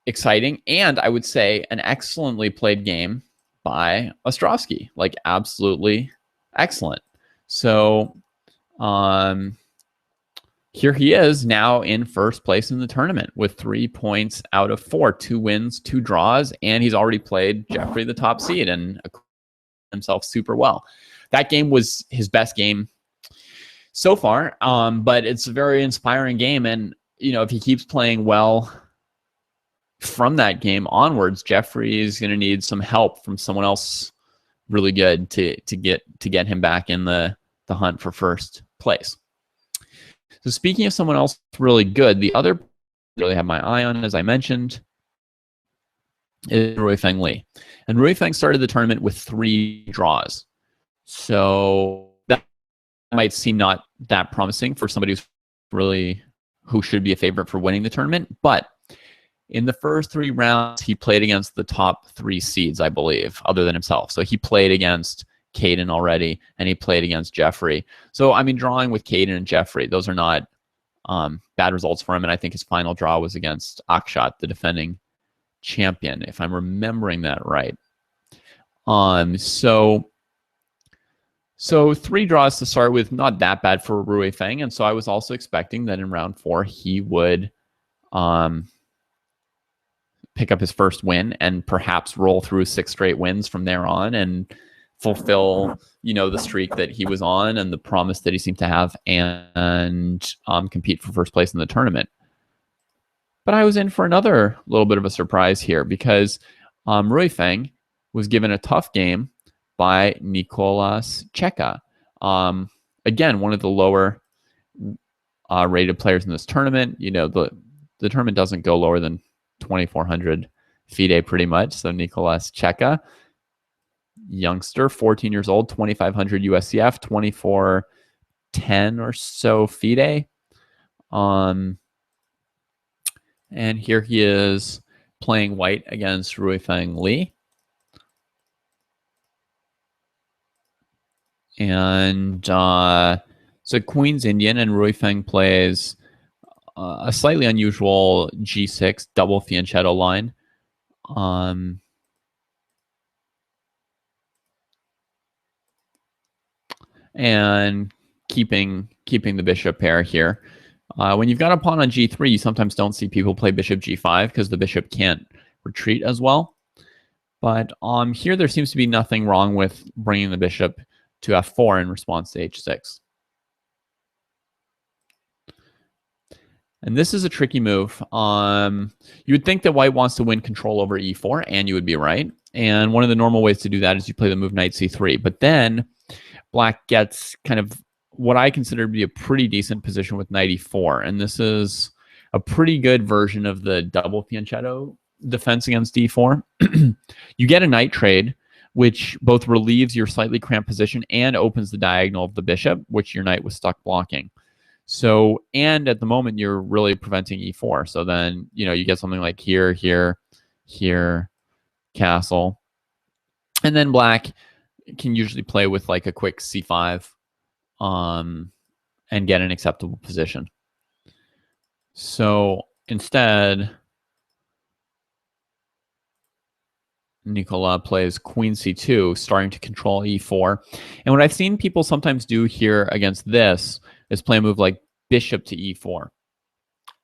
exciting, and I would say an excellently played game by Ostrovskiy, like absolutely excellent. So here he is now in first place in the tournament with 3 points out of 4, 2 wins, 2 draws, and he's already played Jeffrey, the top seed, and himself super well. That game was his best game so far, but it's a very inspiring game, and if he keeps playing well from that game onwards, Jeffrey is going to need some help from someone else really good to get him back in the hunt for first place. So speaking of someone else really good, the other I really have my eye on, as I mentioned, is Ruifeng Li. And Ruifeng started the tournament with 3 draws. So that might seem not that promising for somebody who should be a favorite for winning the tournament. But in the first 3 rounds, he played against the top 3 seeds, I believe, other than himself. So he played against Caden already, and he played against Jeffrey. So, I mean, drawing with Caden and Jeffrey, those are not bad results for him. And I think his final draw was against Akshat, the defending champion, if I'm remembering that right. So 3 draws to start with, not that bad for Ruifeng. And so I was also expecting that in round 4, he would pick up his first win and perhaps roll through 6 straight wins from there on and fulfill, the streak that he was on and the promise that he seemed to have, and compete for first place in the tournament. But I was in for another little bit of a surprise here because Ruifeng was given a tough game by Nicolas Checa. Again, one of the lower rated players in this tournament. The tournament doesn't go lower than 2,400 FIDE pretty much. So Nicolas Checa, youngster, 14 years old, 2,500 USCF, 2,410 or so FIDE. And here he is playing white against Ruifeng Li. And so Queen's Indian, and Ruifeng plays a slightly unusual G6 double fianchetto line. And keeping the bishop pair here. When you've got a pawn on G3, you sometimes don't see people play bishop G5 because the bishop can't retreat as well. But here there seems to be nothing wrong with bringing the bishop to F4 in response to H6. And this is a tricky move. You would think that white wants to win control over E4, and you would be right. And one of the normal ways to do that is you play the move knight C3. But then black gets kind of what I consider to be a pretty decent position with knight E4. And this is a pretty good version of the double fianchetto defense against D4. You get a knight trade, which both relieves your slightly cramped position and opens the diagonal of the bishop, which your knight was stuck blocking. So, and at the moment, you're really preventing E4. So then, you get something like here, here, here, castle. And then black can usually play with like a quick C5 and get an acceptable position. So instead, Nicolas plays queen C2, starting to control E4. And what I've seen people sometimes do here against this is play a move like bishop to E4.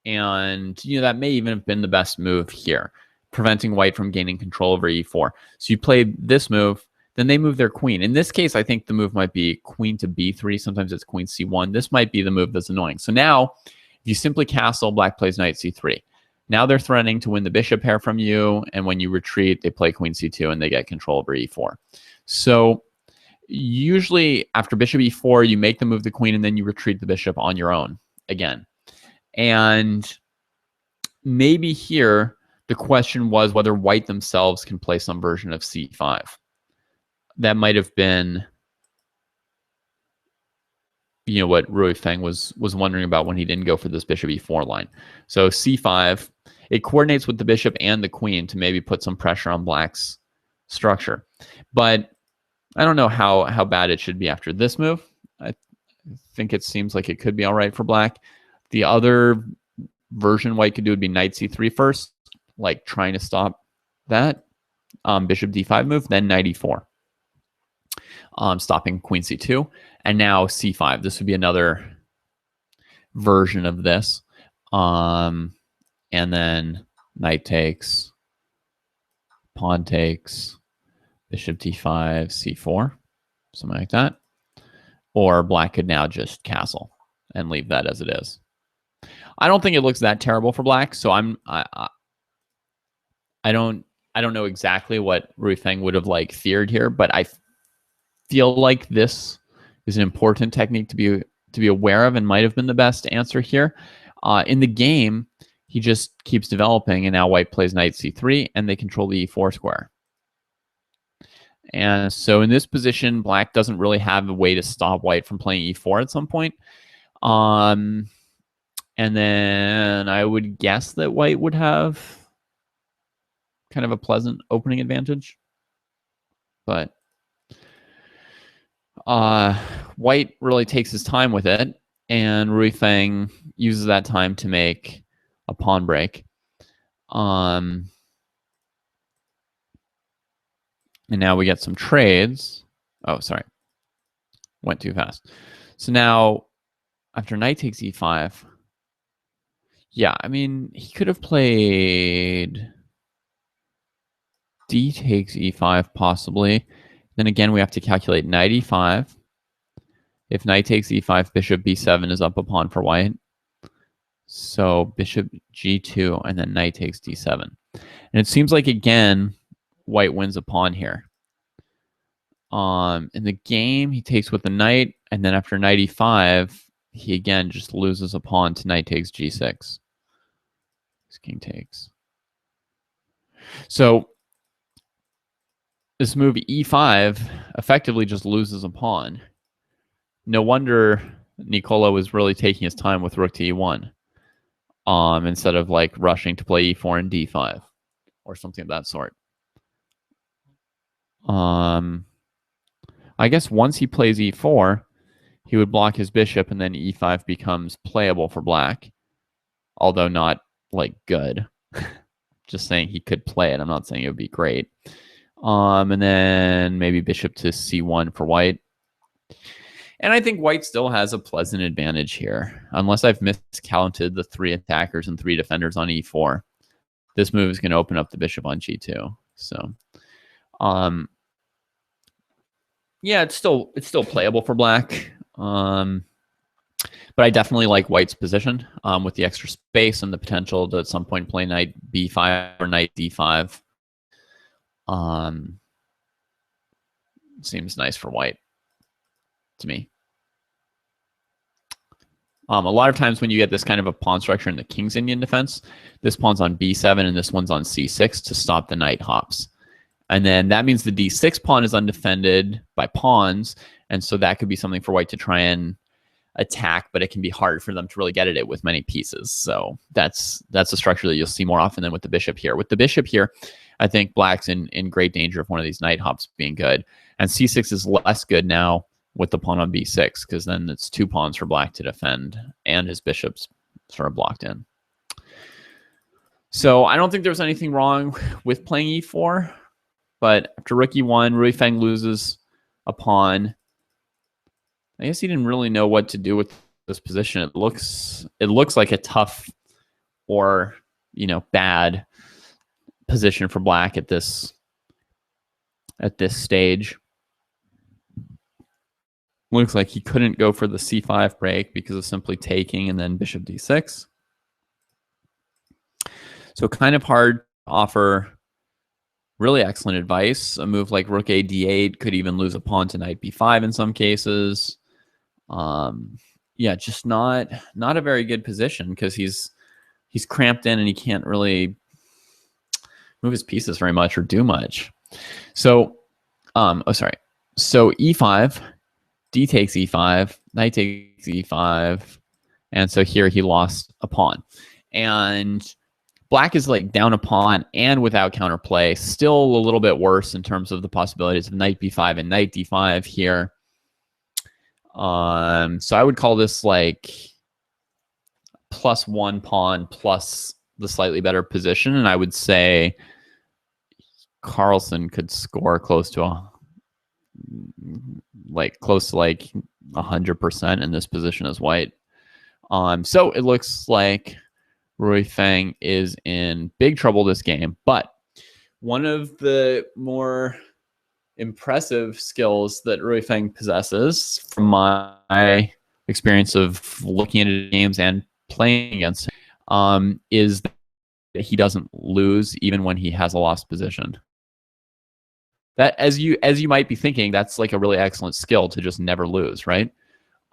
And, that may even have been the best move here, preventing white from gaining control over E4. So you play this move, then they move their queen. In this case, I think the move might be queen to B3. Sometimes it's queen C1. This might be the move that's annoying. So now, if you simply castle, black plays knight C3. Now they're threatening to win the bishop pair from you, and when you retreat, they play queen C2, and they get control over E4. So usually after bishop E4, you make them move the queen, and then you retreat the bishop on your own again. And maybe here, the question was whether white themselves can play some version of C5. That might have been what Ruifeng was wondering about when he didn't go for this bishop E4 line. So C5, it coordinates with the bishop and the queen to maybe put some pressure on black's structure. But I don't know how bad it should be after this move. I think it seems like it could be all right for black. The other version white could do would be knight C3 first, like trying to stop that bishop D5 move, then knight E4. Stopping queen C2, and now C5. This would be another version of this. And then knight takes, pawn takes, bishop d5, c4, something like that. Or black could now just castle and leave that as it is. I don't think it looks that terrible for black, so I don't know exactly what Rui Feng would have like feared here, but I feel like this is an important technique to be aware of and might have been the best answer here. In the game, he just keeps developing, and now white plays knight c3, and they control the e4 square. And so in this position, black doesn't really have a way to stop white from playing e4 at some point. And then I would guess that white would have kind of a pleasant opening advantage. But white really takes his time with it, and Rui Feng uses that time to make a pawn break. And now we get some trades. Oh, sorry. Went too fast. So now, after knight takes e5, yeah, I mean, he could have played d takes e5 possibly. Then again, we have to calculate knight e5. If knight takes e5, bishop b7 is up a pawn for white. So bishop g2, and then knight takes d7. And it seems like, again, white wins a pawn here. In the game, he takes with the knight, and then after knight e5, he again just loses a pawn to knight takes g6. King takes. So this move e5 effectively just loses a pawn. No wonder Nicola was really taking his time with rook to e1, instead of like rushing to play e4 and d5 or something of that sort. I guess once he plays e4, he would block his bishop, and then e5 becomes playable for black, although not like good. Just saying he could play it. I'm not saying it would be great. And then maybe bishop to c1 for white. And I think white still has a pleasant advantage here, unless I've miscounted the 3 attackers and 3 defenders on e4. This move is going to open up the bishop on g2. So, yeah, it's still playable for black. But I definitely like white's position with the extra space and the potential to at some point play knight b5 or knight d5. Seems nice for white to me. A lot of times when you get this kind of a pawn structure in the King's Indian defense, this pawn's on b7 and this one's on c6 to stop the knight hops. And then that means the d6 pawn is undefended by pawns, and so that could be something for white to try and attack, but it can be hard for them to really get at it with many pieces. So that's a structure that you'll see more often than with the bishop here. With the bishop here, I think black's in great danger of one of these knight hops being good. And c6 is less good now with the pawn on b6, because then it's 2 pawns for black to defend, and his bishop's sort of blocked in. So I don't think there's anything wrong with playing e4, but after rook e1, Rui Feng loses a pawn. I guess he didn't really know what to do with this position. It looks like a tough or, bad position for black at this stage. Looks like he couldn't go for the c5 break because of simply taking and then bishop d6. So kind of hard to offer really excellent advice. A move like rook a d8 could even lose a pawn to knight b5 in some cases. Yeah, just not a very good position because he's cramped in and he can't really move his pieces very much or do much. So, So e5, d takes e5, knight takes e5, and so here he lost a pawn. And black is like down a pawn and without counterplay, still a little bit worse in terms of the possibilities of knight b5 and knight d5 here. So I would call this like +1 pawn plus the slightly better position, and I would say Carlsen could score close to 100% in this position as white. So it looks like Rui Feng is in big trouble this game. But one of the more impressive skills that Rui Feng possesses, from my experience of looking at games and playing against him, is that he doesn't lose even when he has a lost position. That, as you might be thinking, that's like a really excellent skill to just never lose, right?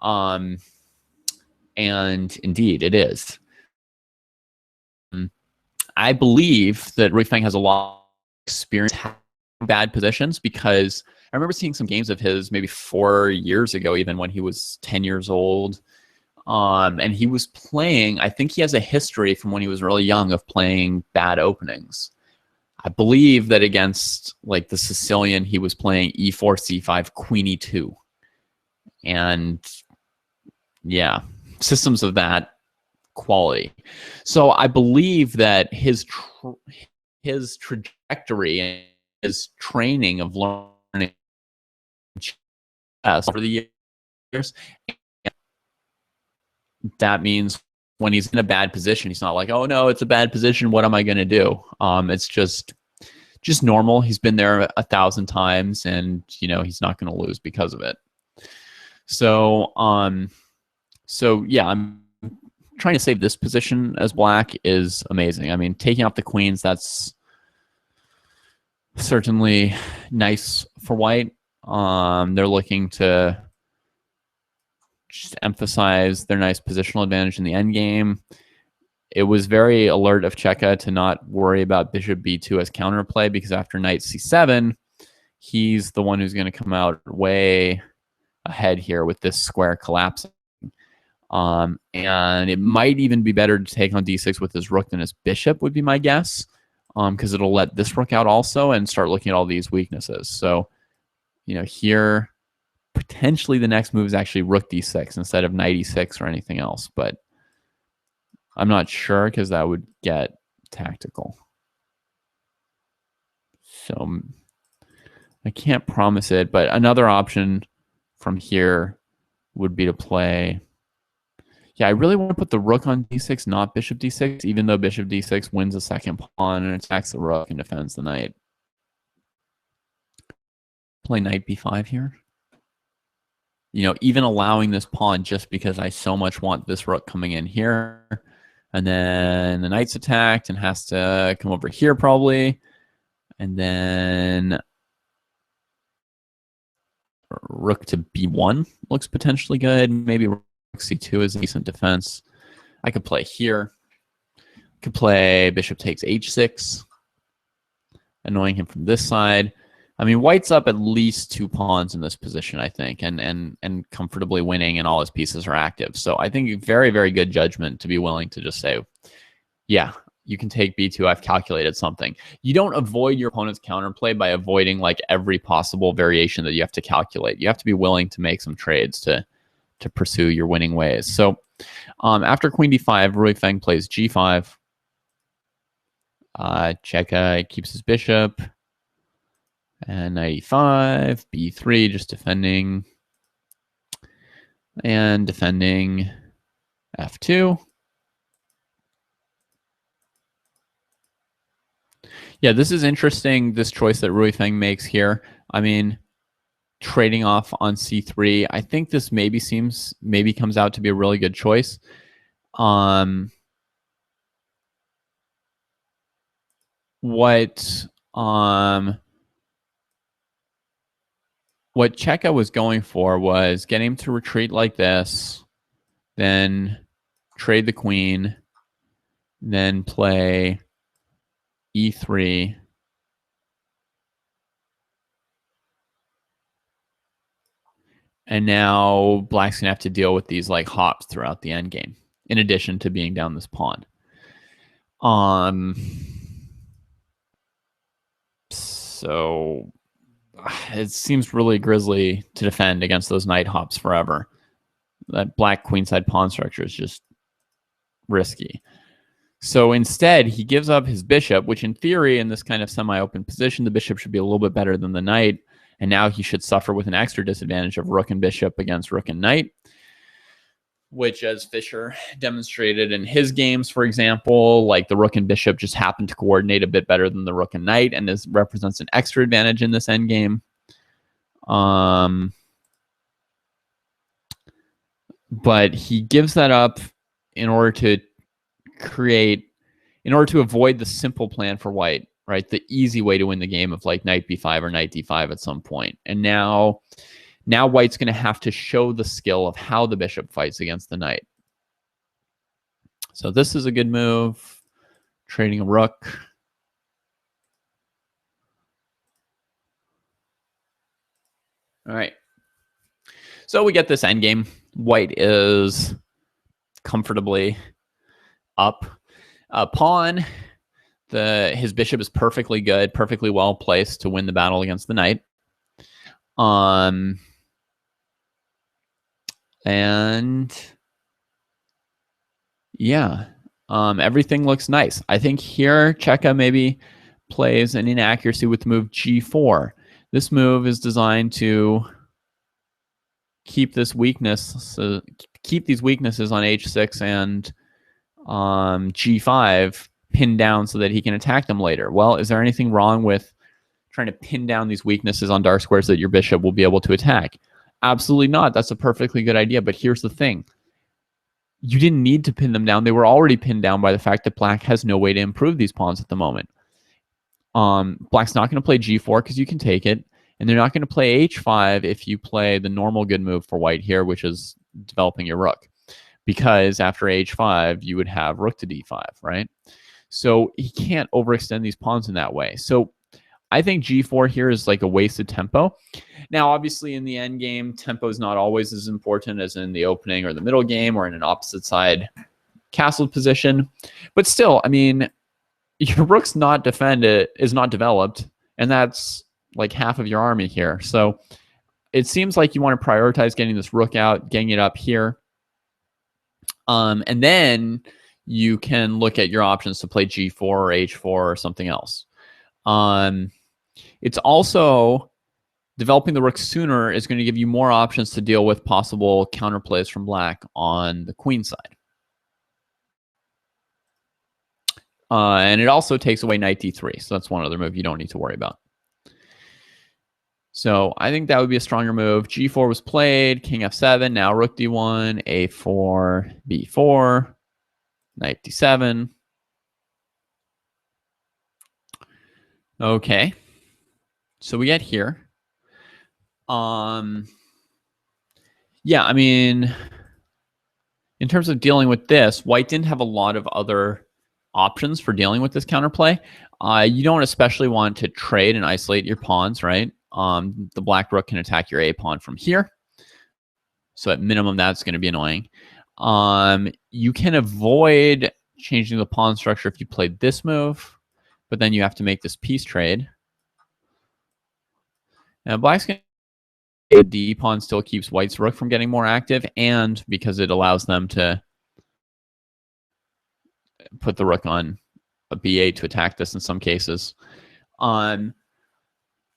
And indeed, it is. I believe that Rui Feng has a lot of experience in bad positions, because I remember seeing some games of his maybe 4 years ago, even when he was 10 years old. And he was playing, I think he has a history from when he was really young of playing bad openings. I believe that against like the Sicilian, he was playing e4, c5, queen e2. And yeah, systems of that quality. So I believe that his trajectory and his training of learning chess over the years, that means when he's in a bad position, he's not like, oh no, it's a bad position, what am I going to do? It's just normal. He's been there 1,000 times, and he's not going to lose because of it. So yeah, I'm trying to save this position as black is amazing. I mean, taking off the queens, that's certainly nice for white. They're looking to just emphasize their nice positional advantage in the endgame. It was very alert of Checa to not worry about bishop b2 as counterplay, because after knight c7, he's the one who's going to come out way ahead here with this square collapsing. And it might even be better to take on d6 with his rook than his bishop, would be my guess, because it'll let this rook out also and start looking at all these weaknesses. So, here, potentially the next move is actually rook d6 instead of knight e6 or anything else, but I'm not sure because that would get tactical. So I can't promise it, but another option from here would be to play. Yeah, I really want to put the rook on d6, not bishop d6, even though bishop d6 wins a second pawn and attacks the rook and defends the knight. Play knight b5 here. Even allowing this pawn just because I so much want this rook coming in here. And then the knight's attacked and has to come over here probably. And then rook to b1 looks potentially good. Maybe rook c2 is a decent defense. I could play here. I could play bishop takes h6, annoying him from this side. I mean, white's up at least 2 pawns in this position, I think, and comfortably winning, and all his pieces are active. So I think very, very good judgment to be willing to just say, yeah, you can take b2. I've calculated something. You don't avoid your opponent's counterplay by avoiding like every possible variation that you have to calculate. You have to be willing to make some trades to pursue your winning ways. So after queen d5, Rui Feng plays g5. Checa keeps his bishop. And knight e5, b3, just defending. And defending f2. Yeah, this is interesting, this choice that Rui Feng makes here. I mean, trading off on c3. I think this maybe comes out to be a really good choice. What Checa was going for was get him to retreat like this, then trade the queen, then play e3. And now black's gonna have to deal with these like hops throughout the endgame, in addition to being down this pawn. So it seems really grisly to defend against those knight hops forever. That black queenside pawn structure is just risky. So instead, he gives up his bishop, which in theory, in this kind of semi-open position, the bishop should be a little bit better than the knight. And now he should suffer with an extra disadvantage of rook and bishop against rook and knight. which, as Fischer demonstrated in his games, for example, like the rook and bishop just happen to coordinate a bit better than the rook and knight, and this represents an extra advantage in this endgame. But he gives that up in order to avoid the simple plan for white, right? The easy way to win the game of like knight b5 or knight d5 at some point. And now white's going to have to show the skill of how the bishop fights against the knight. So this is a good move, trading a rook. All right. So we get this endgame. White is comfortably up. Pawn, his bishop is perfectly good, perfectly well placed to win the battle against the knight. And yeah, everything looks nice. I think here Checa maybe plays an inaccuracy with the move g4. This move is designed to keep this weakness, keep these weaknesses on h6 and g5 pinned down so that he can attack them later. Well, is there anything wrong with trying to pin down these weaknesses on dark squares that your bishop will be able to attack? Absolutely not. That's a perfectly good idea. But here's the thing. You didn't need to pin them down. They were already pinned down by the fact that black has no way to improve these pawns at the moment. Black's not going to play g4 because you can take it. And they're not going to play h5 if you play the normal good move for white here, which is developing your rook. Because after h5, you would have rook to d5, right? So he can't overextend these pawns in that way. So I think g4 here is like a wasted tempo. Now, obviously, in the end game, tempo is not always as important as in the opening or the middle game or in an opposite side castled position. But still, I mean, your rook's not defended, is not developed, and that's like half of your army here. So it seems like you want to prioritize getting this rook out, getting it up here. And then you can look at your options to play g4 or h4 or something else. It's also developing the rook sooner is going to give you more options to deal with possible counterplays from black on the queen side. And it also takes away knight d3. So that's one other move you don't need to worry about. So I think that would be a stronger move. g4 was played, king f7, now rook d1, a4, b4, knight d7. Okay. So we get here. Yeah, I mean, in terms of dealing with this, white didn't have a lot of other options for dealing with this counterplay. You don't especially want to trade and isolate your pawns, right? The black rook can attack your a pawn from here. So at minimum, that's going to be annoying. You can avoid changing the pawn structure if you play this move, but then you have to make this piece trade. Now, black's going to the d pawn still keeps white's rook from getting more active, and because it allows them to put the rook on a b8 to attack this in some cases.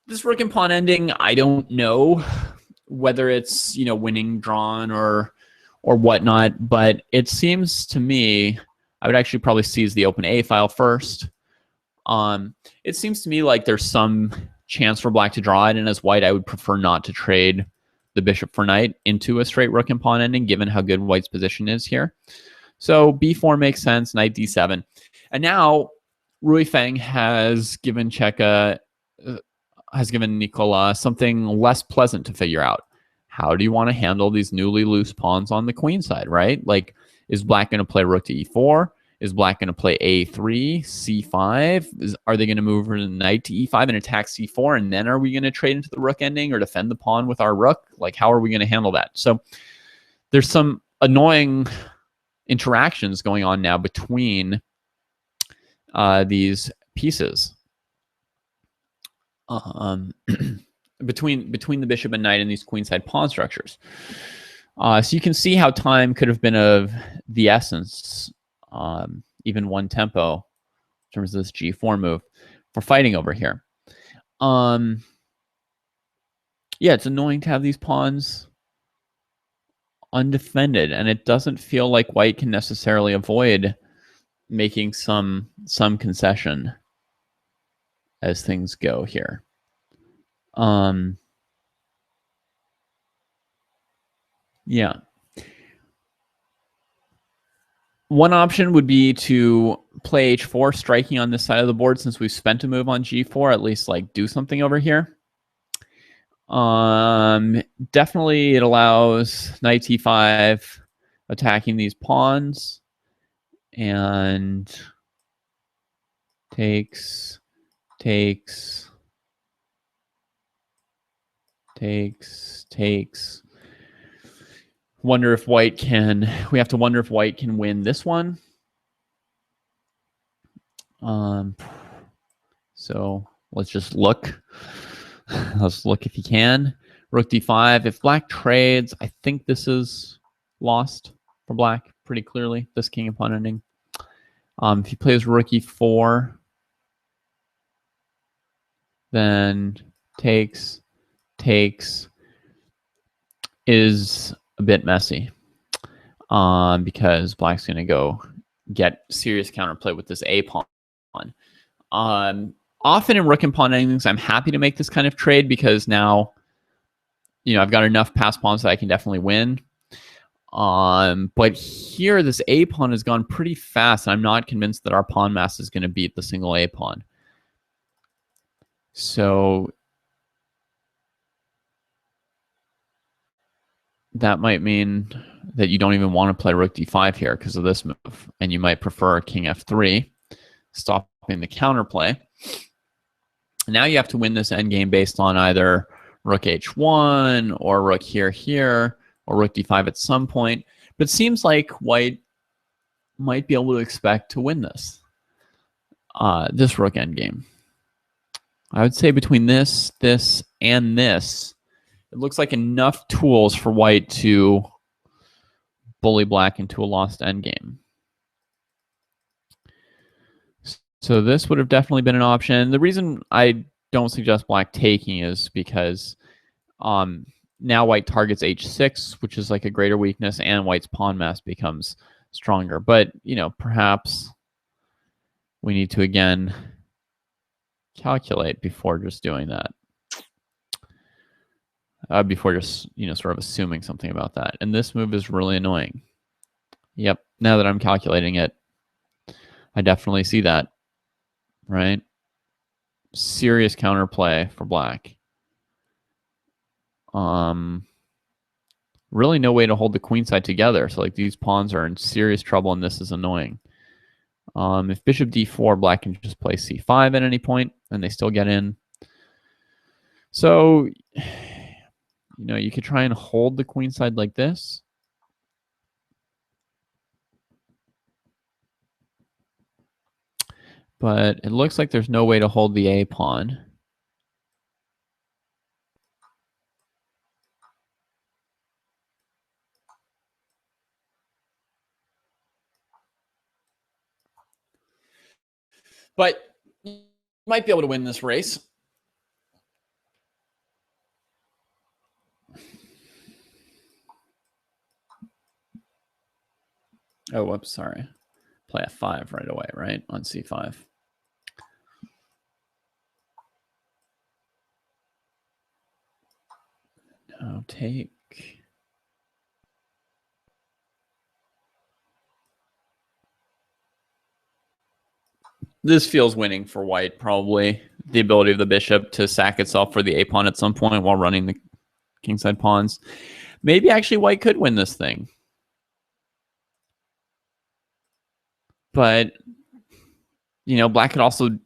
This rook and pawn ending, I don't know whether it's, you know, winning, drawn, or whatnot, but it seems to me I would actually probably seize the open a file first. It seems to me like there's some chance for black to draw it, and as white, I would prefer not to trade the bishop for knight into a straight rook and pawn ending, given how good white's position is here. So b4 makes sense, knight d7. And now Rui Feng has given Nicola something less pleasant to figure out. How do you want to handle these newly loose pawns on the queen side, right? Like, is black going to play rook to e4? Is black going to play a3, c5? Are they going to move the knight to e5 and attack c4? And then are we going to trade into the rook ending or defend the pawn with our rook? Like, how are we going to handle that? So there's some annoying interactions going on now between these pieces. Between the bishop and knight and these queenside pawn structures. So you can see how time could have been of the essence, even one tempo, in terms of this g4 move, for fighting over here. Yeah, it's annoying to have these pawns undefended, and it doesn't feel like white can necessarily avoid making some concession as things go here. Yeah. One option would be to play h4, striking on this side of the board since we've spent a move on g4, at least like do something over here. Definitely it allows knight e5 attacking these pawns and takes. Wonder if white can, we have to wonder if white can win this one. So let's just look. Let's look if he can. Rook d5. If black trades, I think this is lost for black pretty clearly, this king and pawn ending. If he plays rook e4, then takes is a bit messy because black's going to go get serious counterplay with this a pawn. Often in rook and pawn endings, I'm happy to make this kind of trade because now, you know, I've got enough pass pawns that I can definitely win. But here, this a pawn has gone pretty fast, and I'm not convinced that our pawn mass is going to beat the single a pawn. So that might mean that you don't even want to play rook d5 here because of this move, and you might prefer king f3, stopping the counterplay. Now you have to win this endgame based on either rook h1 or rook here, or rook d5 at some point. But it seems like white might be able to expect to win this, this rook endgame. I would say between this, and this, it looks like enough tools for white to bully black into a lost endgame. So this would have definitely been an option. The reason I don't suggest black taking is because now white targets h6, which is like a greater weakness, and white's pawn mass becomes stronger. But, you know, perhaps we need to, again, calculate before just doing that. Before just, you know, sort of assuming something about that. And this move is really annoying. Yep, now that I'm calculating it, I definitely see that. Right? Serious counterplay for black. Really no way to hold the queen side together. So like these pawns are in serious trouble, and this is annoying. If bishop d4, black can just play c5 at any point, and they still get in. So, you know, you could try and hold the queen side like this. But it looks like there's no way to hold the a pawn. But you might be able to win this race. Oh, whoops, sorry. Play f5 right away, right? On c5. Now take. This feels winning for white, probably. The ability of the bishop to sack itself for the a pawn at some point while running the kingside pawns. Maybe actually white could win this thing. But, you know, black could also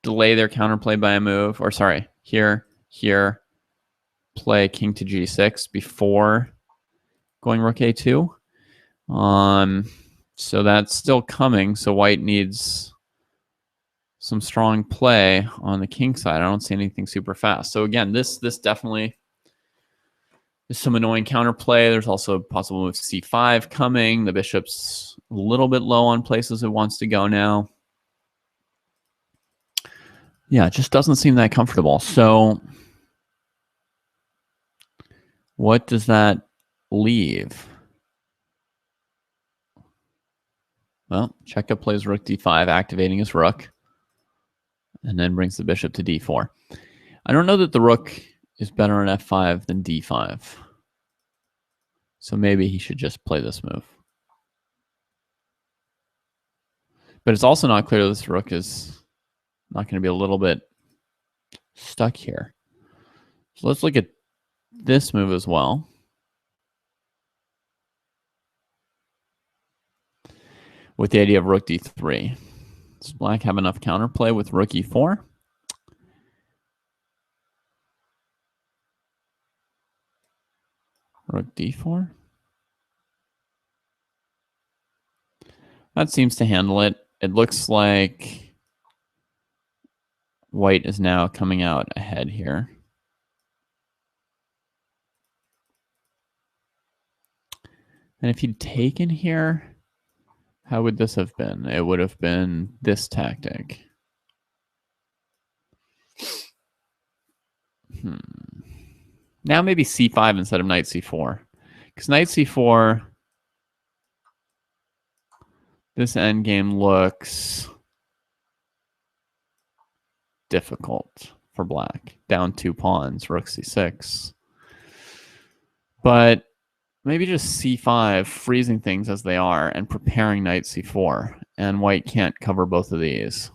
delay their counterplay by a move. Or sorry, here, play king to g6 before going rook a2. So that's still coming. So white needs some strong play on the king side. I don't see anything super fast. So again, this definitely is some annoying counterplay. There's also a possible move c5 coming. The bishop's a little bit low on places it wants to go now. Yeah, it just doesn't seem that comfortable. So what does that leave? Well, Checa plays rook d5, activating his rook, and then brings the bishop to d4. I don't know that the rook is better on f5 than d5. So maybe he should just play this move. But it's also not clear this rook is not going to be a little bit stuck here. So let's look at this move as well. With the idea of rook d3. Does black have enough counterplay with rook e4? Rook d4. That seems to handle it. It looks like white is now coming out ahead here. And if he'd taken here, how would this have been? It would have been this tactic. Now maybe c5 instead of knight c4. Because knight c4, this endgame looks difficult for black. Down 2 pawns, rook c6. But maybe just c5, freezing things as they are, and preparing knight c4. And white can't cover both of these.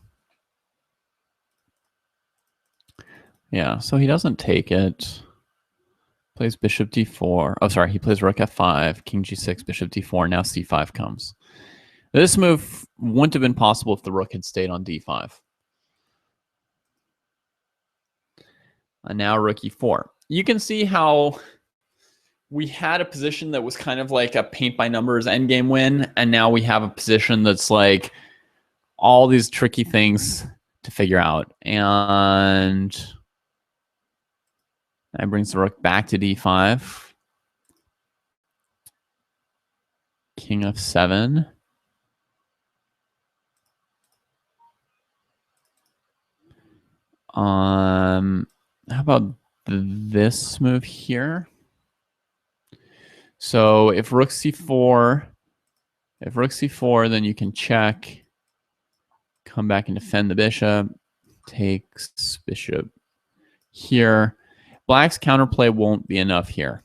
Yeah, so he doesn't take it. Plays bishop d4. Oh, sorry, he plays rook f5, king g6, bishop d4. Now c5 comes. This move wouldn't have been possible if the rook had stayed on d5. And now rook e4. You can see how we had a position that was kind of like a paint by numbers endgame win, and now we have a position that's like all these tricky things to figure out. And that brings the rook back to d5. King f7. How about this move here? So if rook c4, then you can check, come back and defend the bishop, takes bishop here. Black's counterplay won't be enough here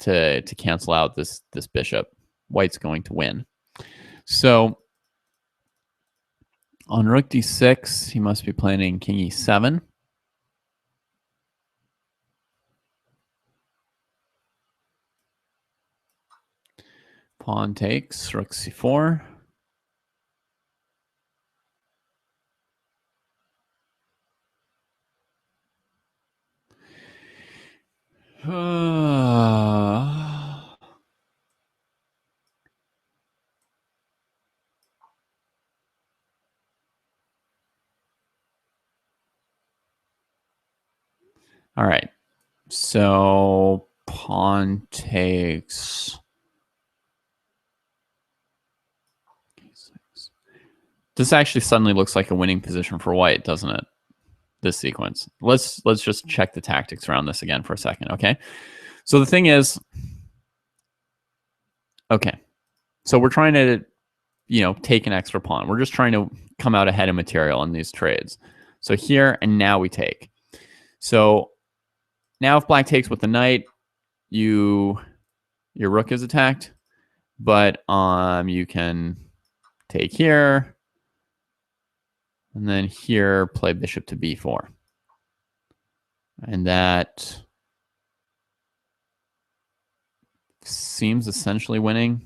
to cancel out this bishop. White's going to win. So on rook d6, he must be planning king e7. Pawn takes, rook c4. All right, so pawn takes. This actually suddenly looks like a winning position for white, doesn't it? This sequence. Let's just check the tactics around this again for a second, okay? So the thing is, okay, so we're trying to, take an extra pawn. We're just trying to come out ahead of material in these trades. So here and now we take. So now if black takes with the knight, your rook is attacked, but you can take here, and then here play bishop to b4. And that seems essentially winning.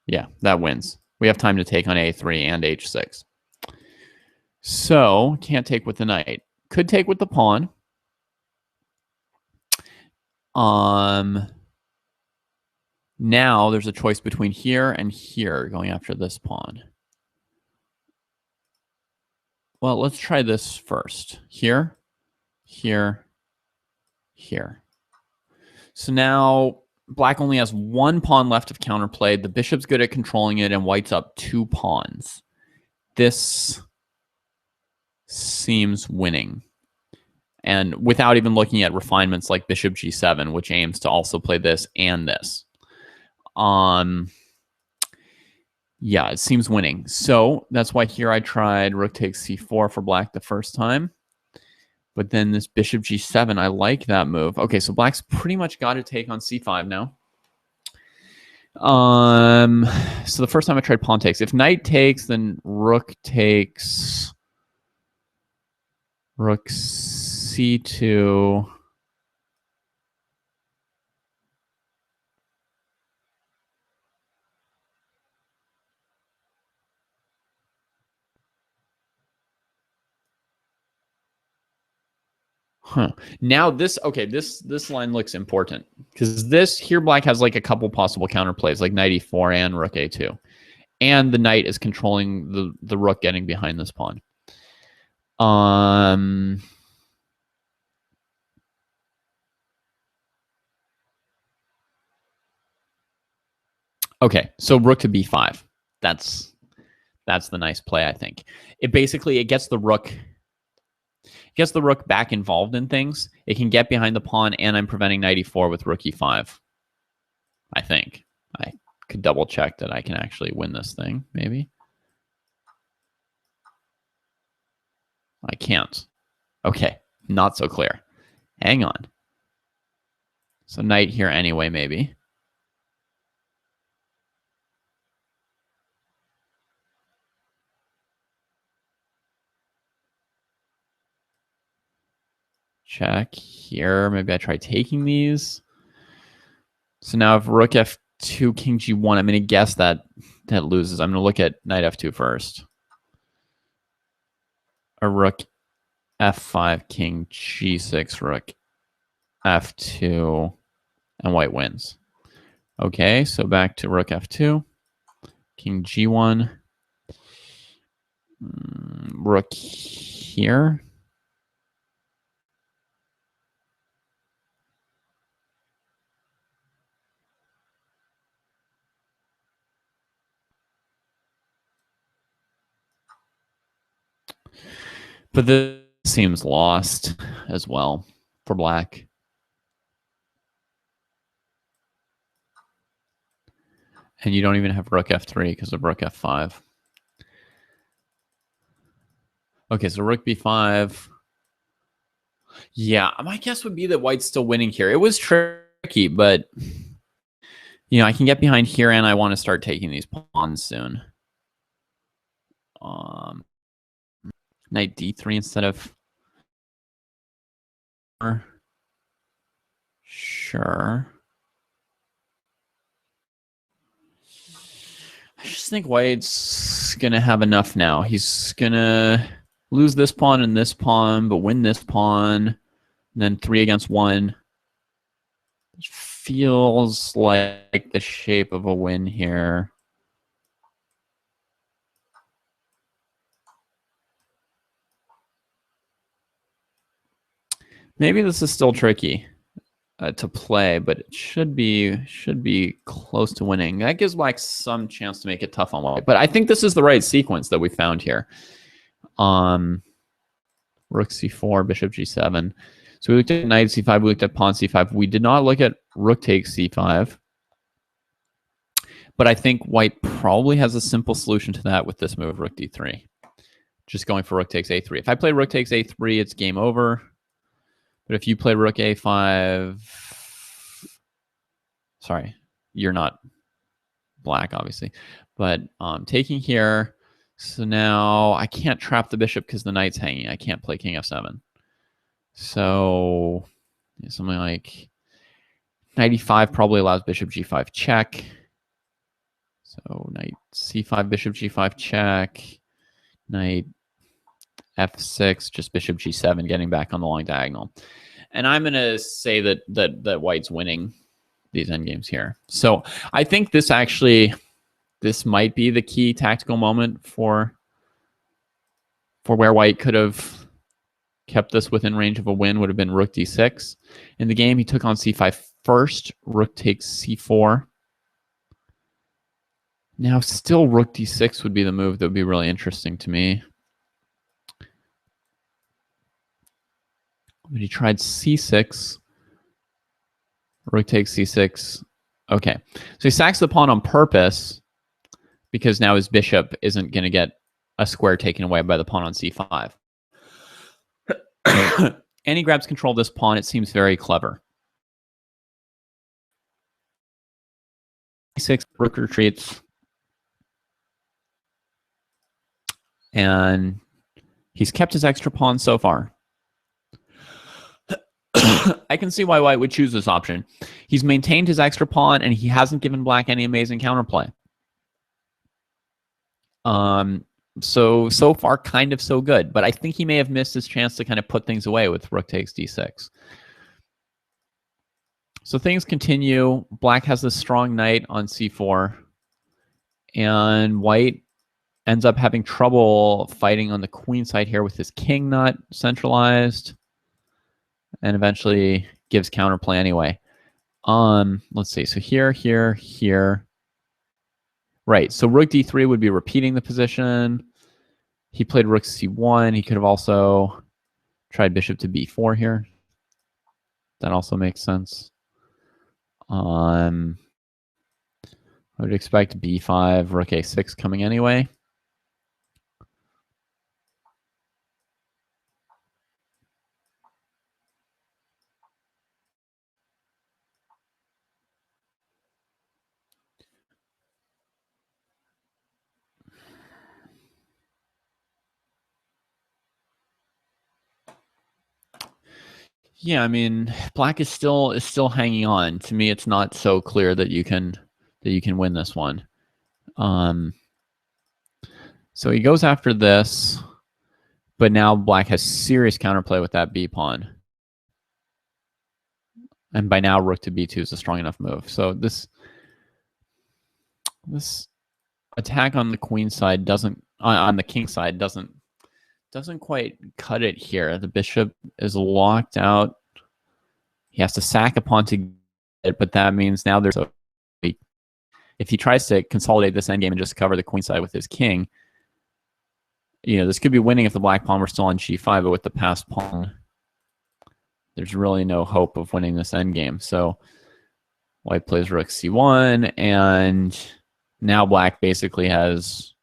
Yeah, that wins. We have time to take on a3 and h6. So can't take with the knight. Could take with the pawn. Now there's a choice between here and here, going after this pawn. Well, let's try this first. Here, here, here. So now black only has 1 pawn left of counterplay. The bishop's good at controlling it, and white's up 2 pawns. This seems winning. and without even looking at refinements like bishop g7, which aims to also play this and this. Yeah, it seems winning. So that's why here I tried rook takes c4 for black the first time. But then this bishop g7, I like that move. Okay, so black's pretty much got to take on c5 now. So the first time I tried pawn takes. If knight takes, then rook takes, rook c2. Huh. Now this, okay, this line looks important because this here black has like a couple possible counterplays like knight e4 and rook a2. And the knight is controlling the rook getting behind this pawn. Okay, so rook to b5. That's the nice play, I think. It basically gets the rook back involved in things. It can get behind the pawn, and I'm preventing knight e4 with rook e5. I think. I could double check that I can actually win this thing, maybe. I can't. Okay, not so clear. Hang on. So knight here anyway, maybe. Check here. Maybe I try taking these. So now if rook f2, king g1, I'm going to guess that loses. I'm going to look at knight f2 first. A rook f5, king g6, rook f2, and white wins. Okay, so back to rook f2, king g1, rook here. But this seems lost as well for black. And you don't even have rook f3 because of rook f5. Okay, so rook b5. Yeah, my guess would be that white's still winning here. It was tricky, but you know, I can get behind here, and I want to start taking these pawns soon. Knight d3 instead of... Sure. I just think white's going to have enough now. He's going to lose this pawn and this pawn, but win this pawn. And then 3 against 1. It feels like the shape of a win here. Maybe this is still tricky to play, but it should be close to winning. That gives black some chance to make it tough on white. But I think this is the right sequence that we found here. Rook c4, bishop g7. So we looked at knight c5, we looked at pawn c5. We did not look at rook takes c5. But I think white probably has a simple solution to that with this move, rook d3. Just going for rook takes a3. If I play rook takes a3, it's game over. But if you play rook a5, sorry, you're not black, obviously. But taking here, so now I can't trap the bishop because the knight's hanging. I can't play king f7. So something like knight e5 probably allows bishop g5 check. So knight c5, bishop g5 check. Knight f6, just bishop g7, getting back on the long diagonal. And I'm going to say that white's winning these endgames here. So I think this might be the key tactical moment for where white could have kept this within range of a win, would have been rook d6. In the game, he took on c5 first. Rook takes c4. Now, still rook d6 would be the move that would be really interesting to me. But he tried c6. Rook takes c6. Okay. So he sacks the pawn on purpose because now his bishop isn't going to get a square taken away by the pawn on c5. And he grabs control of this pawn. It seems very clever. e6, rook retreats. And he's kept his extra pawn so far. I can see why white would choose this option. He's maintained his extra pawn, and he hasn't given black any amazing counterplay. So far, kind of so good. But I think he may have missed his chance to kind of put things away with rook takes d6. So things continue. Black has this strong knight on c4. And white ends up having trouble fighting on the queen side here with his king not centralized. And eventually gives counterplay anyway. Let's see. So here. Right. So rook d3 would be repeating the position. He played rook c1. He could have also tried bishop to b4 here. That also makes sense. I would expect b5, rook a6 coming anyway. Yeah, I mean, black is still hanging on. To me, it's not so clear that you can win this one. So he goes after this, but now black has serious counterplay with that b pawn. And by now, rook to b2 is a strong enough move. So this attack on the queen side doesn't, on the king side doesn't quite cut it here. The bishop is locked out. He has to sack a pawn to get it, but that means now there's a... If he tries to consolidate this endgame and just cover the queen side with his king, this could be winning if the black pawn were still on g5, but with the passed pawn, there's really no hope of winning this endgame. So white plays rook c1, and now black basically has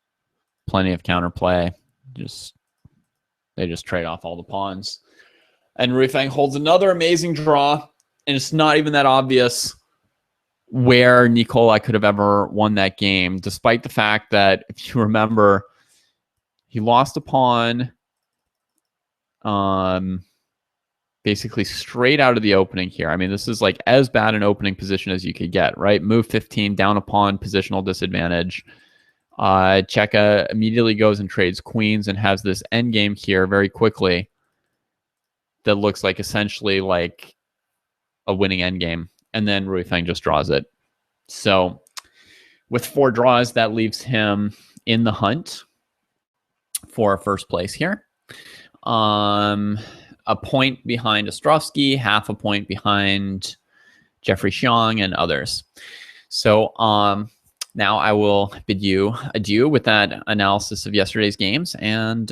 plenty of counterplay. They just trade off all the pawns. And Ruifang holds another amazing draw, and it's not even that obvious where Nicola could have ever won that game, despite the fact that, if you remember, he lost a pawn basically straight out of the opening here. I mean, this is like as bad an opening position as you could get, right? Move 15, down a pawn, positional disadvantage. Checa immediately goes and trades queens and has this endgame here very quickly that looks like essentially like a winning endgame. And then Ruifang just draws it. So with 4 draws, that leaves him in the hunt for first place here. A point behind Ostrovskiy, half a point behind Jeffrey Xiong and others. So now I will bid you adieu with that analysis of yesterday's games, and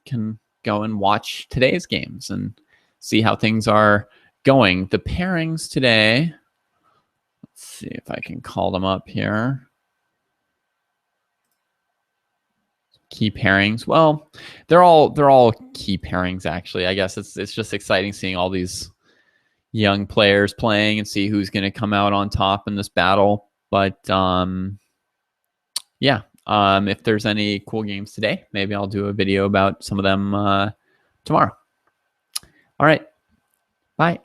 can go and watch today's games and see how things are going. The pairings today, let's see if I can call them up here. Key pairings. Well, they're all key pairings, actually. I guess it's just exciting seeing all these young players playing and see who's going to come out on top in this battle. But yeah, if there's any cool games today, maybe I'll do a video about some of them tomorrow. All right. Bye.